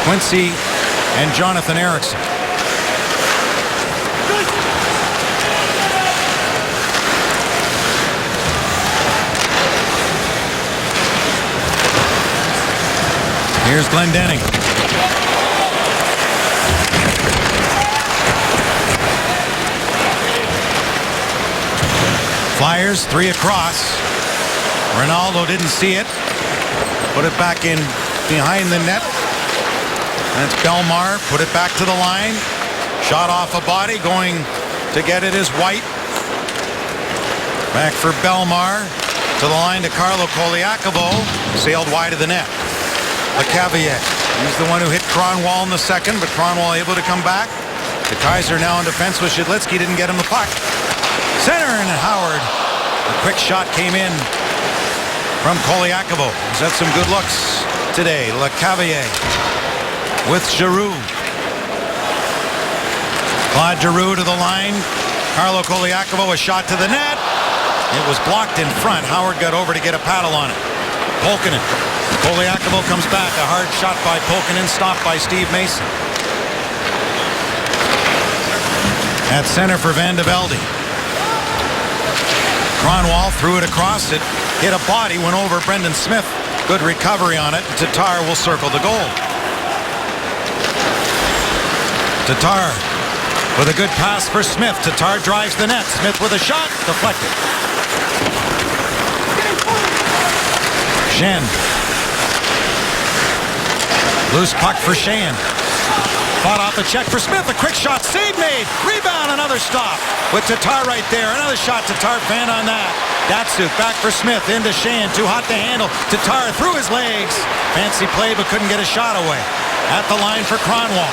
Quincy and Jonathan Ericsson. Here's Glendening. Flyers, 3 across. Ronaldo didn't see it. Put it back in behind the net. That's Belmar. Put it back to the line. Shot off a body. Going to get it is White. Back for Belmar. To the line to Carlo Koliakovo. Sailed wide of the net. LeCavier. He's the one who hit Kronwall in the second, but Kronwall able to come back. The Kaiser now in defense with Shidlitsky. Didn't get him the puck. Center and Howard. A quick shot came in from Koliakovo. He's had some good looks today. LeCavier with Giroux. Claude Giroux to the line. Carlo Koliakovo, a shot to the net. It was blocked in front. Howard got over to get a paddle on it. Polkinen. Koliakovo comes back. A hard shot by Polkinen, stopped by Steve Mason. At center for Van de Velde. Kronwall threw it across. It hit a body, went over Brendan Smith. Good recovery on it. Tatar will circle the goal. Tatar with a good pass for Smith. Tatar drives the net. Smith with a shot. Deflected. Schenn. Loose puck for Schenn. Fought off the check for Smith. A quick shot. Save made. Rebound. Another stop. With Tatar right there. Another shot. Tatar fan on that. Datsuk back for Smith. Into Schenn. Too hot to handle. Tatar through his legs. Fancy play but couldn't get a shot away. At the line for Kronwall.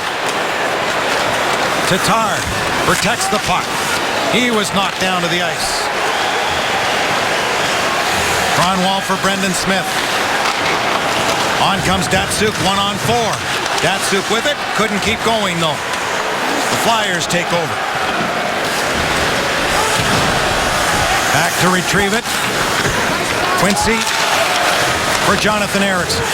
Tatar protects the puck. He was knocked down to the ice. Kronwall for Brendan Smith. On comes Datsuk, 1-on-4. Datsuk with it. Couldn't keep going, though. The Flyers take over. Back to retrieve it. Quincy for Jonathan Ericsson.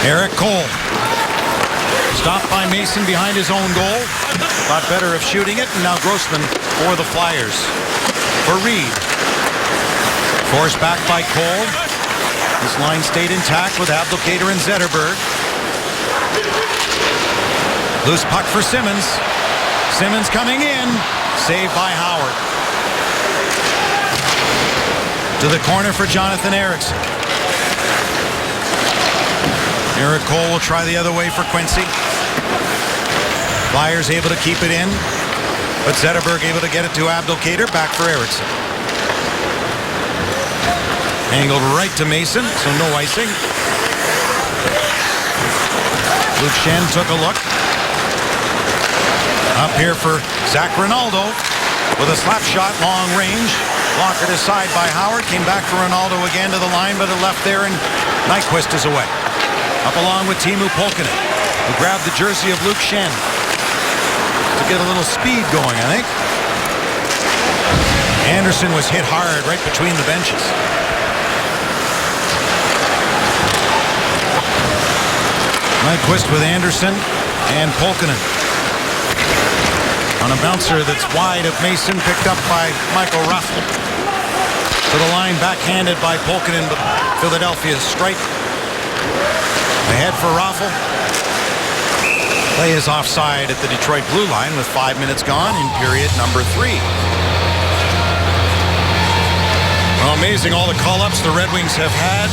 Eric Cole. Stopped by Mason behind his own goal. Thought better of shooting it, and now Grossman for the Flyers. For Reed. Forced back by Cole. This line stayed intact with Abdelkader and Zetterberg. Loose puck for Simmons. Simmons coming in. Saved by Howard. To the corner for Jonathan Ericsson. Eric Cole will try the other way for Quincy. Flyers able to keep it in. But Zetterberg able to get it to Abdelkader. Back for Eriksson. Angled right to Mason, so no icing. Luke Schenn took a look. Up here for Zach Ronaldo with a slap shot, long range. Blocked aside by Howard. Came back for Ronaldo again to the line, but it left there, and Nyquist is away. Up along with Teemu Pulkkinen, who grabbed the jersey of Luke Schenn to get a little speed going, I think. Anderson was hit hard right between the benches. Nyquist with Anderson and Pulkkinen. On a bouncer that's wide of Mason, picked up by Michael Raffl. To the line, backhanded by Pulkkinen, but Philadelphia's strike. Ahead for Raffl. Play is offside at the Detroit blue line with 5 minutes gone in period number 3. Well, amazing all the call-ups the Red Wings have had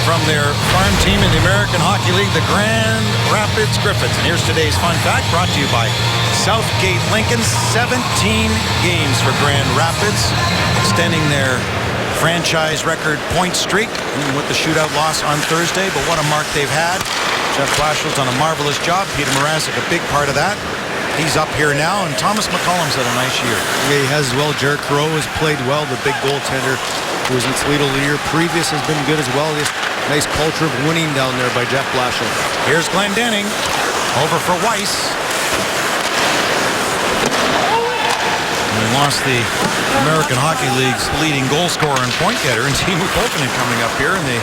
from their farm team in the American Hockey League, the Grand Rapids Griffins. And here's today's fun fact brought to you by Southgate Lincoln. 17 games for Grand Rapids, extending their franchise record point streak with the shootout loss on Thursday. But what a mark they've had. Jeff Blashill's done a marvelous job. Peter Mrazek, a big part of that. He's up here now, and Thomas McCollum's had a nice year. Yeah, he has as well. Jared Crow has played well, the big goaltender who was in Toledo the year previous has been good as well. This nice culture of winning down there by Jeff Blashill. Here's Glenn Denning. Over for Weiss. And we lost the American Hockey League's leading goal scorer and point getter, and Teemu Pulkkinen coming up here, and they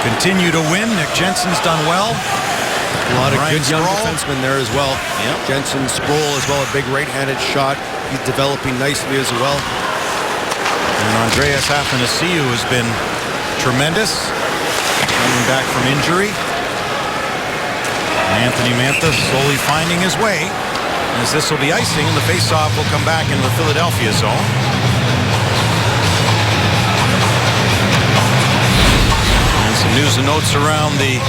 continue to win. Nick Jensen's done well. A lot of Ryan good young Sproul. defensemen there as well. Yep. Jensen, Sproul as well, a big right-handed shot. He's developing nicely as well. And Andreas Athanasiou has been tremendous, coming back from injury. And Anthony Mantha slowly finding his way, as this will be icing, and the faceoff will come back into the Philadelphia zone. And some news and notes around the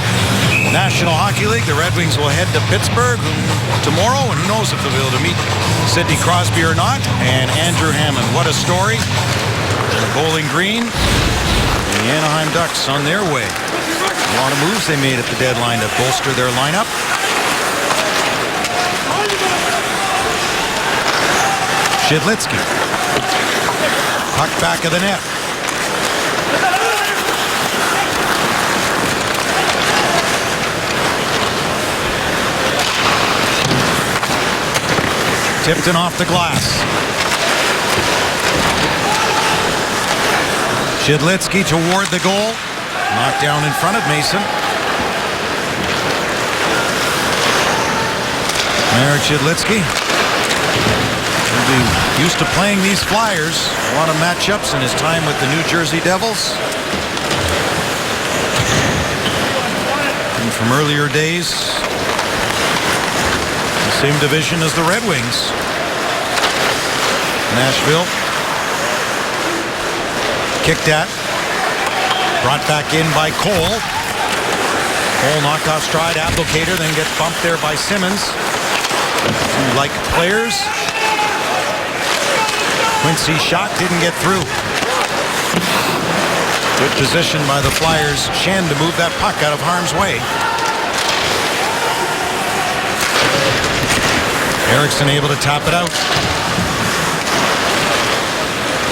National Hockey League. The Red Wings will head to Pittsburgh tomorrow, and who knows if they'll be able to meet Sidney Crosby or not. And Andrew Hammond, what a story. Bowling Green and the Anaheim Ducks on their way. A lot of moves they made at the deadline to bolster their lineup. Shidlitsky. Puck back of the net. Tipton off the glass. Shidlitsky toward the goal. Knocked down in front of Mason. Marek Shidlitsky will be used to playing these Flyers. A lot of matchups in his time with the New Jersey Devils. And from earlier days, the same division as the Red Wings. Nashville. Kicked at. Brought back in by Cole. Cole knocked off stride. Abdelkader then gets bumped there by Simmons. Two like players. Quincy's shot didn't get through. Good position by the Flyers. Schenn to move that puck out of harm's way. Eriksson able to tap it out.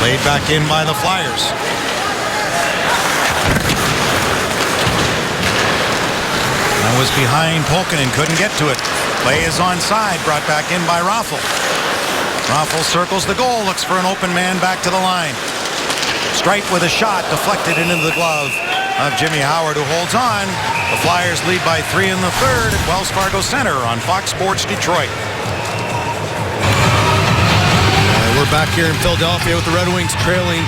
Played back in by the Flyers. That was behind Pulkkinen, couldn't get to it. Play is onside, brought back in by Raffl. Raffl circles the goal, looks for an open man back to the line. Strike with a shot, deflected into the glove of Jimmy Howard, who holds on. The Flyers lead by 3 in the third at Wells Fargo Center on Fox Sports Detroit. We're back here in Philadelphia with the Red Wings trailing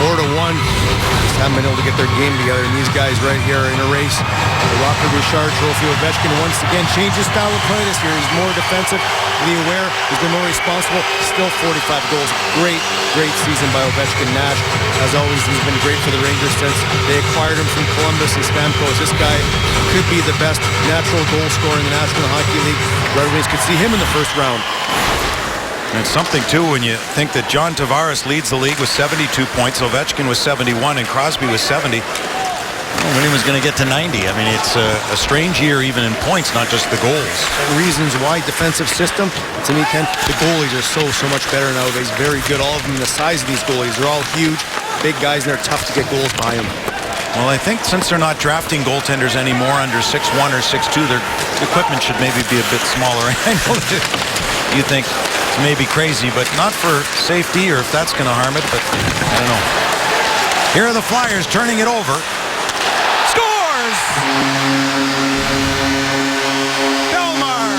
4-1. Just haven't been able to get their game together, and these guys right here are in a race. The Rocket Richard Trophy. Ovechkin once again changes style of play this year. He's more defensive, really aware. He's been more responsible. Still 45 goals. Great season by Ovechkin. Nash, as always, he's been great for the Rangers since they acquired him from Columbus and Stamkos. This guy could be the best natural goal scorer in the National Hockey League. Red Wings could see him in the first round. And it's something, too, when you think that John Tavares leads the league with 72 points, Ovechkin was 71, and Crosby was 70. When he was going to get to 90. I mean, it's a strange year even in points, not just the goals. Reasons why defensive system, to me, Ken, the goalies are so much better nowadays. Very good, all of them. The size of these goalies, they're all huge, big guys, and they're tough to get goals by them. Well, I think since they're not drafting goaltenders anymore under 6'1 or 6'2, their equipment should maybe be a bit smaller. I know that you think it's maybe crazy, but not for safety or if that's going to harm it, but I don't know. Here are the Flyers turning it over. Bellemare.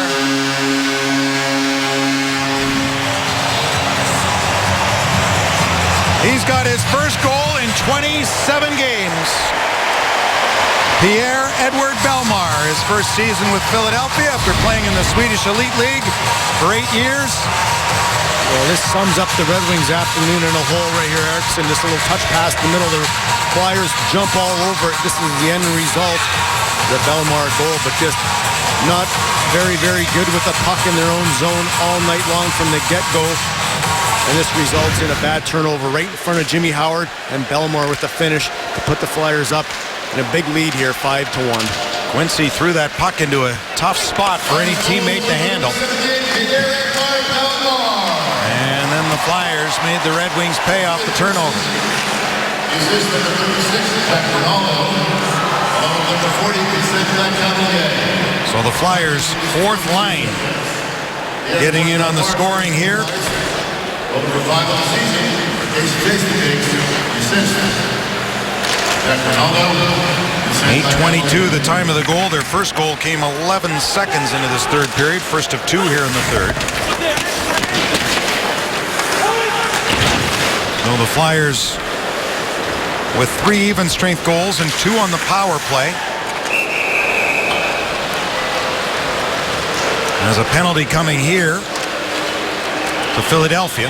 He's got his first goal in 27 games. Pierre-Edouard Bellemare, his first season with Philadelphia after playing in the Swedish Elite League for 8 years. Well, this sums up the Red Wings afternoon in a hole right here, Erickson. This little touch pass in the middle. The Flyers jump all over it. This is the end result. The Bellemare goal, but just not very good with the puck in their own zone all night long from the get-go. And this results in a bad turnover right in front of Jimmy Howard, and Bellemare with the finish to put the Flyers up in a big lead here, 5-1. Quincy threw that puck into a tough spot for any teammate to handle. And then the Flyers made the Red Wings pay off the turnover. So the Flyers' fourth line getting in on the scoring here. 8:22 the time of the goal. Their first goal came 11 seconds into this third period. First of 2 here in the third. So the Flyers with 3 even strength goals and 2 on the power play. There's a penalty coming here to Philadelphia.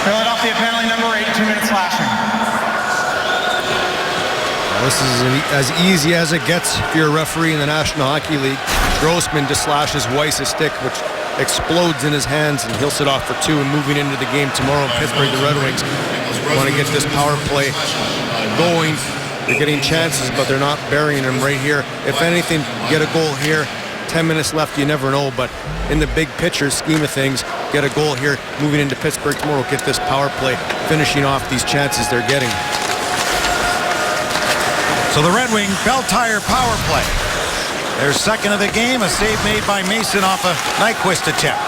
Philadelphia penalty number 8, 2 minutes slashing. Well, this is as easy as it gets if you're a referee in the National Hockey League. Grossman just slashes Weiss's stick, which explodes in his hands, and he'll sit off for 2. And moving into the game tomorrow in Pittsburgh, the Red Wings want to get this power play going. They're getting chances, but they're not burying them right here. If anything, get a goal here. 10 minutes left, you never know, but in the big picture scheme of things, get a goal here. Moving into Pittsburgh tomorrow, get this power play, finishing off these chances they're getting. So the Red Wing Bell Tire power play. Their second of the game, a save made by Mason off a Nyquist attempt.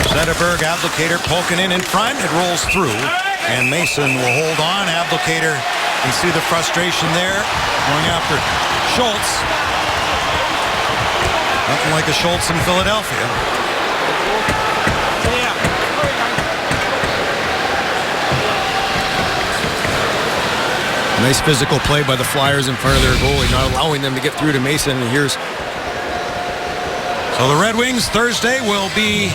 Zetterberg, Abdelkader poking in front. It rolls through, and Mason will hold on. Abdelkader, you see the frustration there, going after Schultz. Nothing like a Schultz in Philadelphia. Nice physical play by the Flyers in front of their goalie, not allowing them to get through to Mason. And here's... So the Red Wings Thursday will be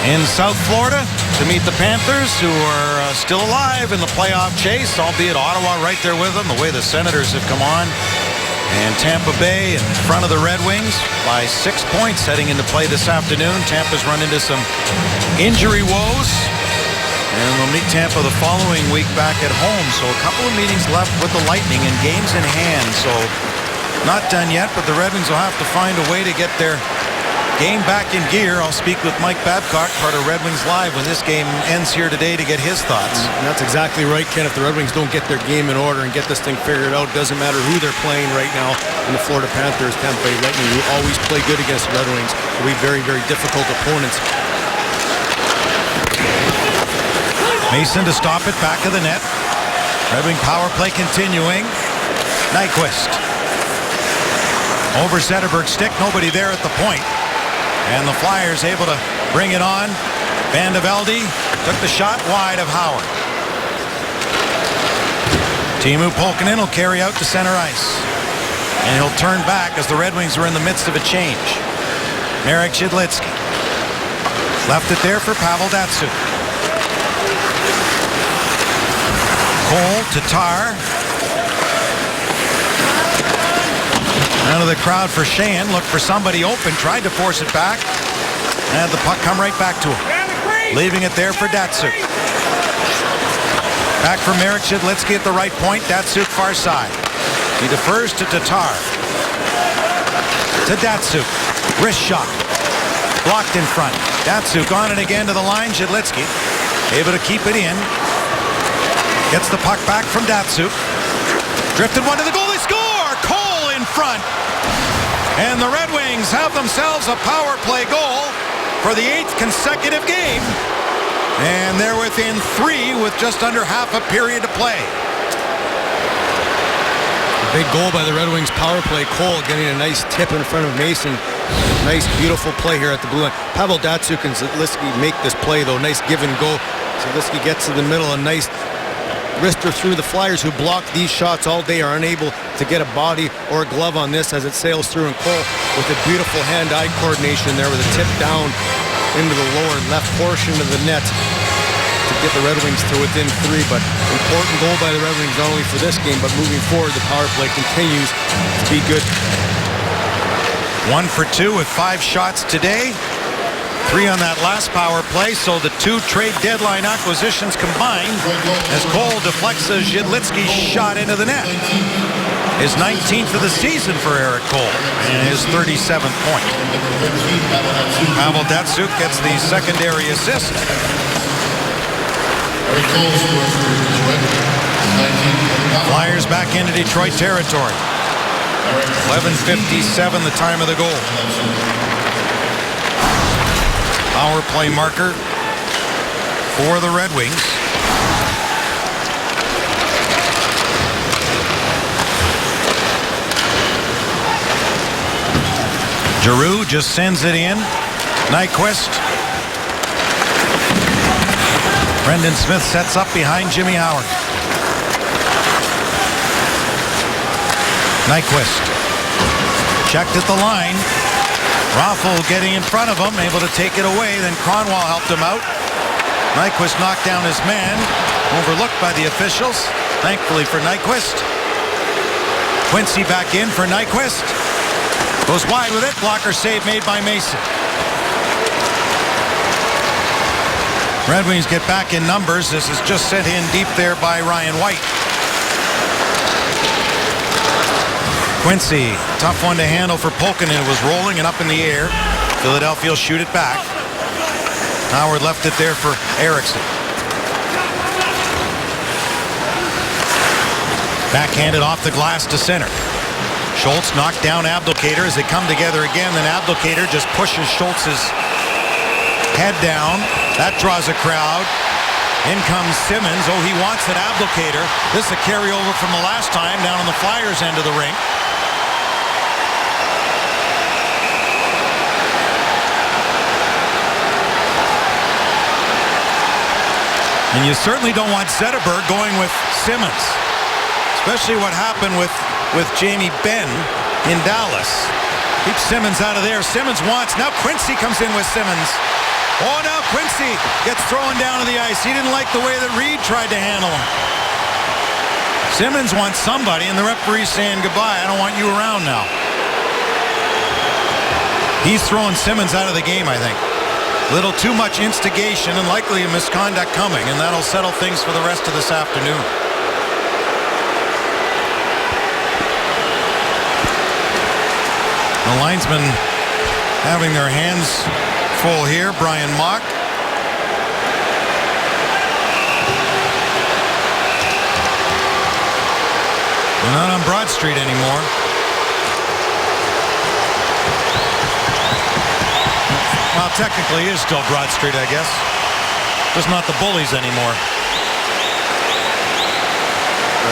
in South Florida to meet the Panthers, who are still alive in the playoff chase, albeit Ottawa right there with them, the way the Senators have come on. And Tampa Bay in front of the Red Wings by 6 points heading into play this afternoon. Tampa's run into some injury woes, and they'll meet Tampa the following week back at home. So a couple of meetings left with the Lightning and games in hand. So not done yet, but the Red Wings will have to find a way to get their game back in gear. I'll speak with Mike Babcock, part of Red Wings Live, when this game ends here today to get his thoughts. And that's exactly right, Ken. If the Red Wings don't get their game in order and get this thing figured out, doesn't matter who they're playing right now. In the Florida Panthers, Tampa Bay Lightning, who always play good against the Red Wings, will be very difficult opponents. Mason to stop it, back of the net. Red Wing power play continuing. Nyquist. Over Zetterberg's stick, nobody there at the point. And the Flyers able to bring it on. Van de Velde took the shot wide of Howard. Teemu Pulkkinen will carry out to center ice. And he'll turn back as the Red Wings are in the midst of a change. Marek Shidlitsky left it there for Pavel Datsyuk. Cole, Tatar. Out of the crowd for Sheahan. Looked for somebody open. Tried to force it back. And the puck come right back to him. Leaving it there for Datsuk. Back for Marek Shidlitsky at the right point. Datsuk far side. He defers to Tatar. To Datsuk. Wrist shot. Blocked in front. Datsuk on it again to the line. Shidlitsky able to keep it in. Gets the puck back from Datsuk. Drifted one to the goal. They score! Cole in front. And the Red Wings have themselves a power play goal for the 8th consecutive game. And they're within 3 with just under half a period to play. Big goal by the Red Wings power play. Cole getting a nice tip in front of Mason. Nice, beautiful play here at the blue line. Pavel Datsuk and Zalewski make this play, though. Nice give and go. Zalewski gets to the middle. A nice wrister through. The Flyers, who block these shots all day, are unable to get a body or a glove on this as it sails through. And Cole with a beautiful hand-eye coordination there with a tip down into the lower left portion of the net to get the Red Wings to within 3, but important goal by the Red Wings not only for this game, but moving forward, the power play continues to be good. 1 for 2 with 5 shots today. 3 on that last power play, so the 2 trade deadline acquisitions combined as Cole deflects a Shidlitsky shot into the net. His 19th of the season for Erik Cole and his 37th point. Pavel Datsuk gets the secondary assist. Flyers back into Detroit territory. 11:57 the time of the goal. Power play marker for the Red Wings. Giroux just sends it in. Nyquist. Brendan Smith sets up behind Jimmy Howard. Nyquist. Checked at the line. Raffl getting in front of him, able to take it away. Then Cronwall helped him out. Nyquist knocked down his man. Overlooked by the officials. Thankfully for Nyquist. Quincy back in for Nyquist. Goes wide with it. Blocker save made by Mason. Red Wings get back in numbers. This is just sent in deep there by Ryan White. Quincy, tough one to handle for Polkin. It was rolling and up in the air. Philadelphia will shoot it back. Howard left it there for Eriksson. Backhanded off the glass to center. Schultz knocked down Abdelkader as they come together again. Then Abdelkader just pushes Schultz's head down. That draws a crowd. In comes Simmons. Oh, he wants an Abdelkader. This is a carryover from the last time down on the Flyers' end of the rink. And you certainly don't want Zetterberg going with Simmons. Especially what happened with Jamie Benn in Dallas. Keep Simmons out of there. Simmons wants. Now Quincy comes in with Simmons. Oh, now Quincy gets thrown down to the ice. He didn't like the way that Reed tried to handle him. Simmons wants somebody, and the referee's saying goodbye. I don't want you around now. He's throwing Simmons out of the game, I think. Little too much instigation and likely a misconduct coming, and that'll settle things for the rest of this afternoon. The linesmen having their hands full here. Brian Mock. We're not on Broad Street anymore. Well, technically it is still Broad Street, I guess. Just not the bullies anymore.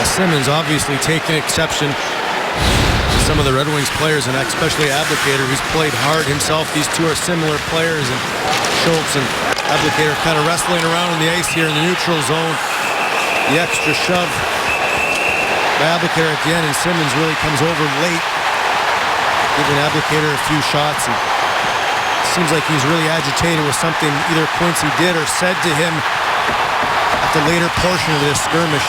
Simmons obviously taking exception to some of the Red Wings players, and especially Abdelkader, who's played hard himself. These two are similar players, and Schultz and Abdelkader kind of wrestling around on the ice here in the neutral zone. The extra shove by Abdelkader at the end, and Simmons really comes over late, giving Abdelkader a few shots. And it seems like he's really agitated with something either Quincy did or said to him at the later portion of this skirmish.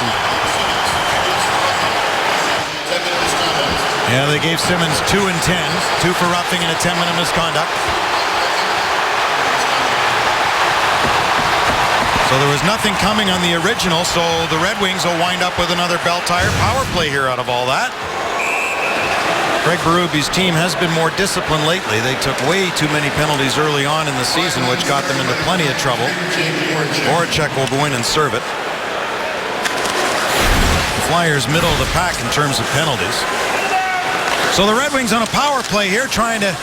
Yeah, they gave Simmons 2 and 10, 2 for roughing and a 10-minute misconduct. So there was nothing coming on the original, so the Red Wings will wind up with another bell tire power play here out of all that. Craig Berube's team has been more disciplined lately. They took way too many penalties early on in the season, which got them into plenty of trouble. Voracek will go in and serve it. The Flyers middle of the pack in terms of penalties. So the Red Wings on a power play here, trying to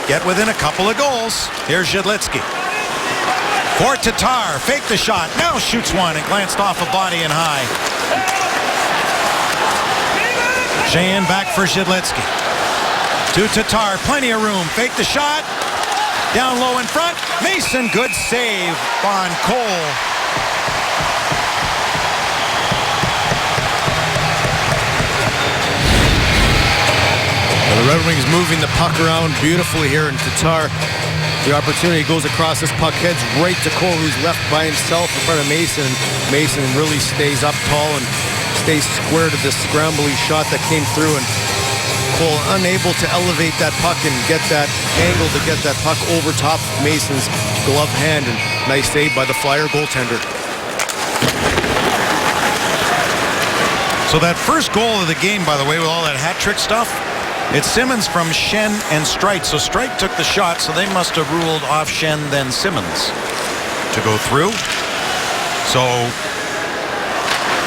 get within a couple of goals. Here's Zhidlitsky. For Tatar, fake the shot, now shoots one and glanced off a body and high. Sheahan back for Zhidlitsky. To Tatar, plenty of room, fake the shot. Down low in front, Mason, good save on Cole. The Red Wings moving the puck around beautifully here, and Tatar, the opportunity goes across this puck, heads right to Cole, who's left by himself in front of Mason. Mason really stays up tall and stays square to this scrambly shot that came through, and Cole unable to elevate that puck and get that angle to get that puck over top of Mason's glove hand, and nice save by the Flyer goaltender. So that first goal of the game, by the way, with all that hat trick stuff, it's Simmons from Schenn and Streit. So Streit took the shot, so they must have ruled off Schenn, then Simmons to go through. So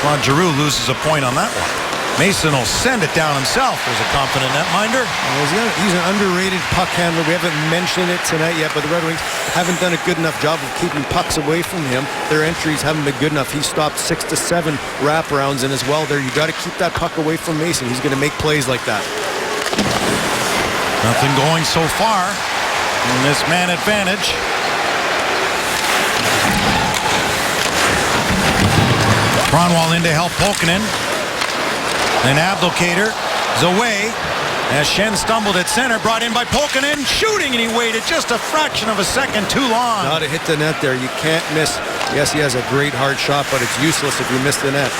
Claude Giroux loses a point on that one. Mason will send it down himself. There's a confident netminder. He's an underrated puck handler. We haven't mentioned it tonight yet, but the Red Wings haven't done a good enough job of keeping pucks away from him. Their entries haven't been good enough. He stopped 6 to 7 wraparounds in as well there. You got to keep that puck away from Mason. He's going to make plays like that. Nothing going so far in this man advantage. Kronwall in to help Pulkkinen. Then Abdelkader is away as Schenn stumbled at center, brought in by Pulkkinen, shooting, and he waited just a fraction of a second too long. Got to hit the net there. You can't miss. Yes, he has a great hard shot, but it's useless if you miss the net.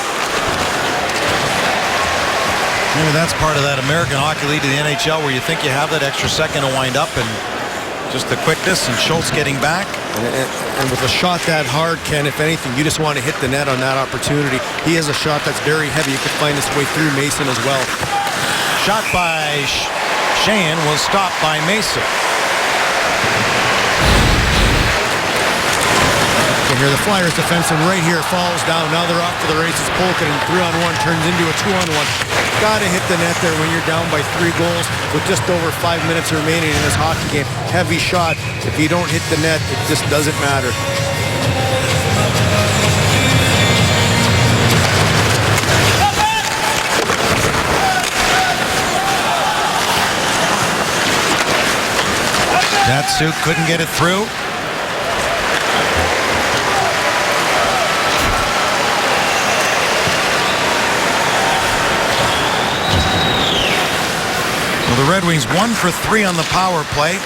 Maybe that's part of that American Hockey League to the NHL, where you think you have that extra second to wind up, and just the quickness and Schultz getting back. And with a shot that hard, Ken, if anything, you just want to hit the net on that opportunity. He has a shot that's very heavy. You could find his way through Mason as well. Shot by Sheahan was stopped by Mason. So here the Flyers defenseman right here falls down. Now they're off to the races. Pulkkinen 3-on-1 turns into a 2-on-1. Got to hit the net there when you're down by 3 goals with just over 5 minutes remaining in this hockey game. Heavy shot. If you don't hit the net, it just doesn't matter. Datsuk couldn't get it through. Well, the Red Wings 1 for 3 on the power play.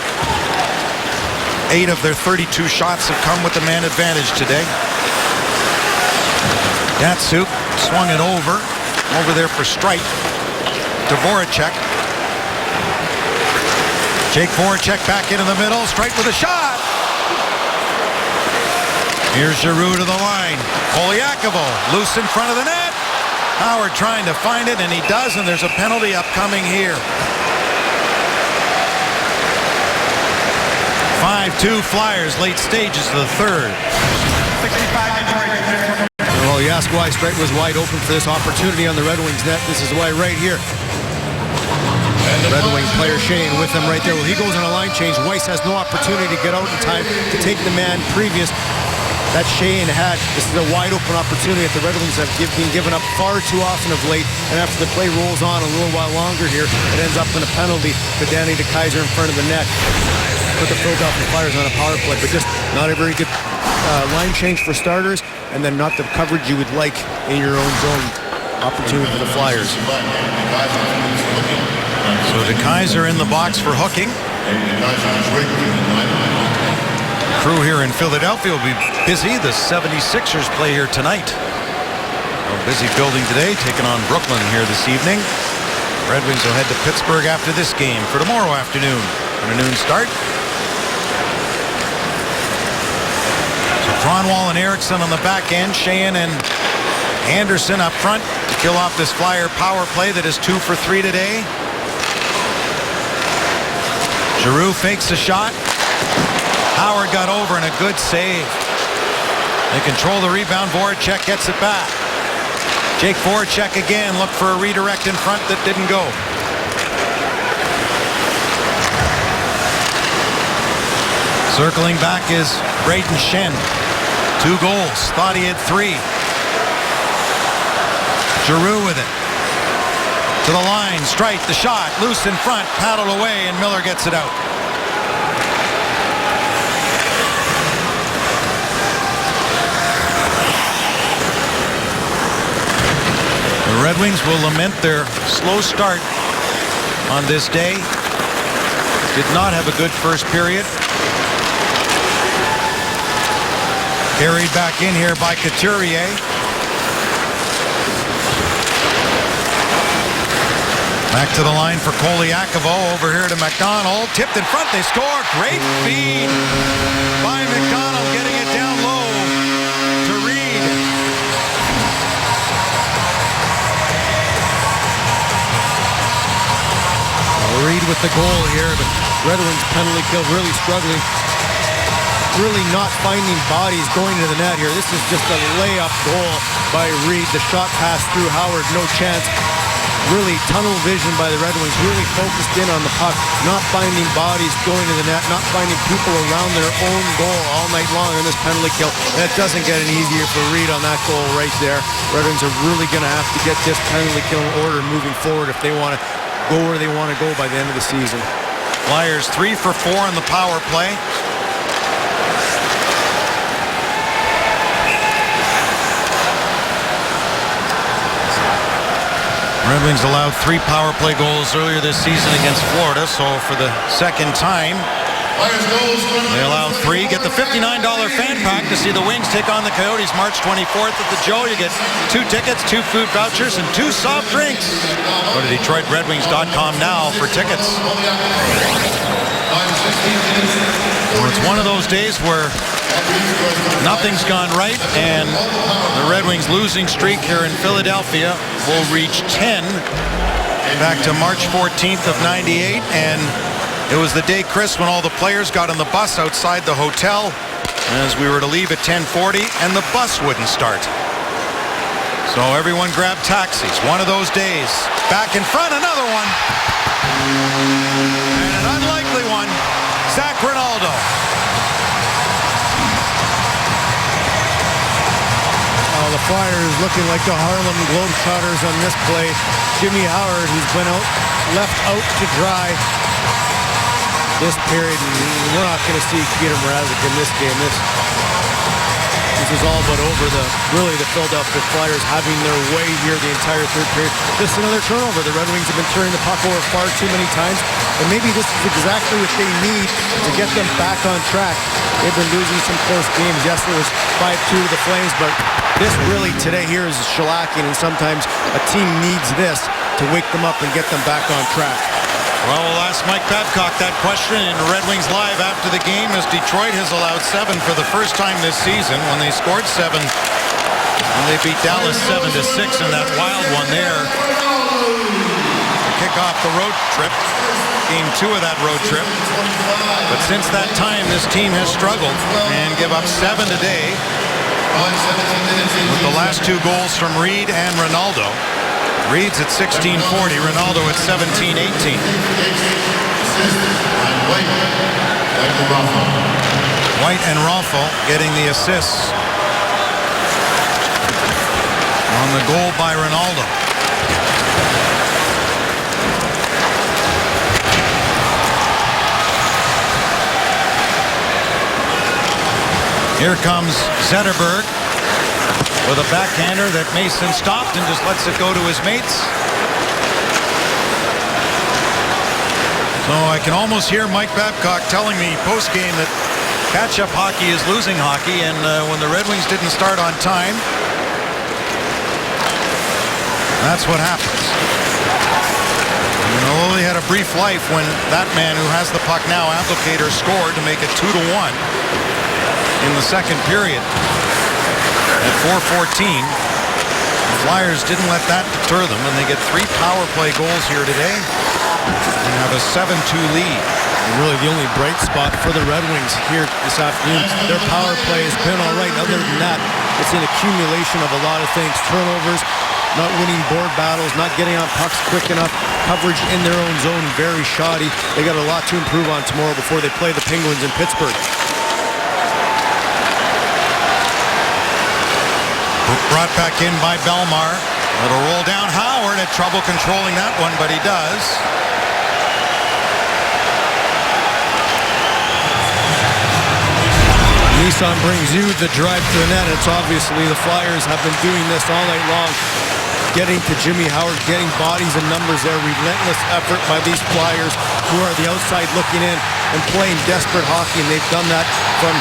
8 of their 32 shots have come with the man advantage today. Datsuk swung it over there for Streit to Voracek. Jake Voracek back into the middle. Streit with a shot. Here's Giroux to the line. Kolyakovo loose in front of the net. Howard trying to find it, and he does, and there's a penalty upcoming here. 5-2 Flyers, late stages of the third. 65. Well, you ask why Streit was wide open for this opportunity on the Red Wings net. This is why right here. Red Wing player Sheahan with him right there. Well, he goes on a line change. Weiss has no opportunity to get out in time to take the man previous that Sheahan had. This is a wide open opportunity that the Red Wings have been given up far too often of late. And after the play rolls on a little while longer here, it ends up in a penalty to Danny DeKeyser in front of the net. Put the Philadelphia Flyers on a power play, but just not a very good line change for starters, and then not the coverage you would like in your own zone. Opportunity for the Flyers. So DeKeyser in the box for hooking. Crew here in Philadelphia will be busy. The 76ers play here tonight. A busy building today, taking on Brooklyn here this evening. Red Wings will head to Pittsburgh after this game for tomorrow afternoon on a noon start. So Kronwall and Eriksson on the back end. Sheahan and Anderson up front to kill off this Flyer power play that is 2 for 3 today. Giroux fakes a shot. Howard got over and a good save. They control the rebound. Voracek gets it back. Jake Voracek again looked for a redirect in front that didn't go. Circling back is Brayden Schenn. 2 goals. Thought he had 3. Giroux with it. To the line. Strike. The shot. Loose in front. Paddled away and Miller gets it out. The Red Wings will lament their slow start on this day. Did not have a good first period. Carried back in here by Couturier. Back to the line for Koliakovo. Over here to McDonald. Tipped in front. They score. Great feed by McDonald, getting it down low to Reed. Reed with the goal here. The Red Wings penalty kill really struggling. Really not finding bodies going to the net here. This is just a layup goal by Reed. The shot passed through Howard. No chance. Really tunnel vision by the Red Wings. Really focused in on the puck. Not finding bodies going to the net. Not finding people around their own goal all night long in this penalty kill. That doesn't get any easier for Reed on that goal right there. Red Wings are really going to have to get this penalty kill in order moving forward if they want to go where they want to go by the end of the season. Flyers 3 for 4 on the power play. Red Wings allowed 3 power play goals earlier this season against Florida, so for the second time they allow 3. Get the $59 fan pack to see the Wings take on the Coyotes March 24th at the Joe. You get 2 tickets, 2 food vouchers, and 2 soft drinks. Go to DetroitRedWings.com now for tickets. Well, it's one of those days where nothing's gone right, and the Red Wings losing streak here in Philadelphia will reach 10 back to March 14th of 98, and it was the day, Chris, when all the players got on the bus outside the hotel as we were to leave at 10:40, and the bus wouldn't start. So everyone grabbed taxis. One of those days. Back in front, another one. And an unlikely one. Zach Rinaldo. The Flyers looking like the Harlem Globetrotters on this play. Jimmy Howard, who's been left out to dry this period, and we're not going to see Peter Mrazek in this game. This is all but over. The Philadelphia Flyers having their way here the entire third period. Just another turnover. The Red Wings have been turning the puck over far too many times, and maybe this is exactly what they need to get them back on track. They've been losing some close games. Yes, it was 5-2 to the Flames, but this really today here is shellacking, and sometimes a team needs this to wake them up and get them back on track. Well, we'll ask Mike Babcock that question in Red Wings Live after the game, as Detroit has allowed 7 for the first time this season when they scored 7. And they beat Dallas 7-6 in that wild one there. Kick off the road trip. Game 2 of that road trip. But since that time, this team has struggled and give up 7 today. With the last 2 goals from Reed and Ronaldo. Reed's at 16:40, Ronaldo at 17:18. White and Raffl getting the assists on the goal by Ronaldo. Here comes Zetterberg with a backhander that Mason stopped and just lets it go to his mates. So I can almost hear Mike Babcock telling me post-game that catch-up hockey is losing hockey, and when the Red Wings didn't start on time, that's what happens. Although they had a brief life when that man who has the puck now, Applicator, scored to make it 2-1 in the second period at 4:14. The Flyers didn't let that deter them, and they get 3 power play goals here today and have a 7-2 lead. And really the only bright spot for the Red Wings here this afternoon. Their power play has been all right. Other than that, it's an accumulation of a lot of things. Turnovers, not winning board battles, not getting on pucks quick enough, coverage in their own zone very shoddy. They got a lot to improve on tomorrow before they play the Penguins in Pittsburgh. Brought back in by Belmar. Little roll down. Howard had trouble controlling that one, but he does. Nissan brings you the drive to the net. It's obviously the Flyers have been doing this all night long. Getting to Jimmy Howard, getting bodies and numbers there. Relentless effort by these Flyers who are the outside looking in and playing desperate hockey. And they've done that from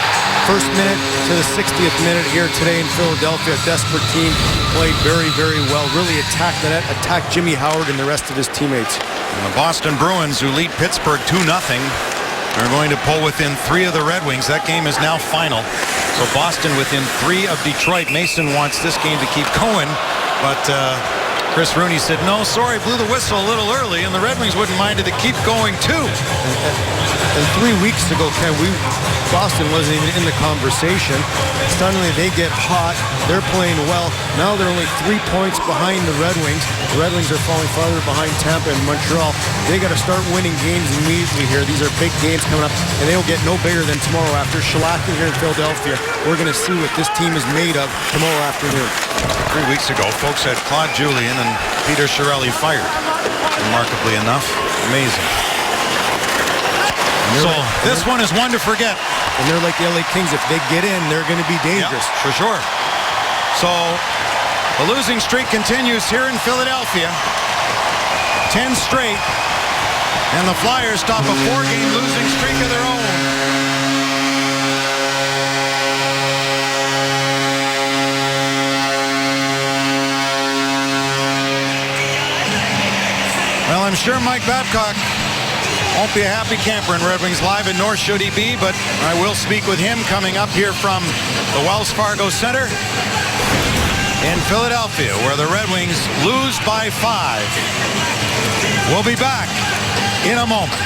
first minute to the 60th minute here today in Philadelphia. A desperate team, played very, very well. Really attacked the net, attacked Jimmy Howard and the rest of his teammates. And the Boston Bruins, who lead Pittsburgh 2-0, are going to pull within 3 of the Red Wings. That game is now final. So Boston within 3 of Detroit. Mason wants this game to keep going, but Chris Rooney said, no, sorry, blew the whistle a little early, and the Red Wings wouldn't mind it to keep going too. And 3 weeks ago, Ken, Boston wasn't even in the conversation. Suddenly they get hot. They're playing well. Now they're only 3 points behind the Red Wings. The Red Wings are falling farther behind Tampa and Montreal. They got to start winning games immediately here. These are big games coming up, and they will get no bigger than tomorrow after shellacking here in Philadelphia. We're going to see what this team is made of tomorrow afternoon. 3 weeks ago, folks had Claude Julien and Peter Chiarelli fired. Remarkably enough, amazing. So this one is one to forget. And they're like the LA Kings. If they get in, they're going to be dangerous. Yeah, for sure. So the losing streak continues here in Philadelphia. 10 straight. And the Flyers stop a 4-game losing streak of their own. Well, I'm sure Mike Babcock won't be a happy camper in Red Wings Live, and nor should he be, but I will speak with him coming up here from the Wells Fargo Center in Philadelphia, where the Red Wings lose by 5. We'll be back in a moment.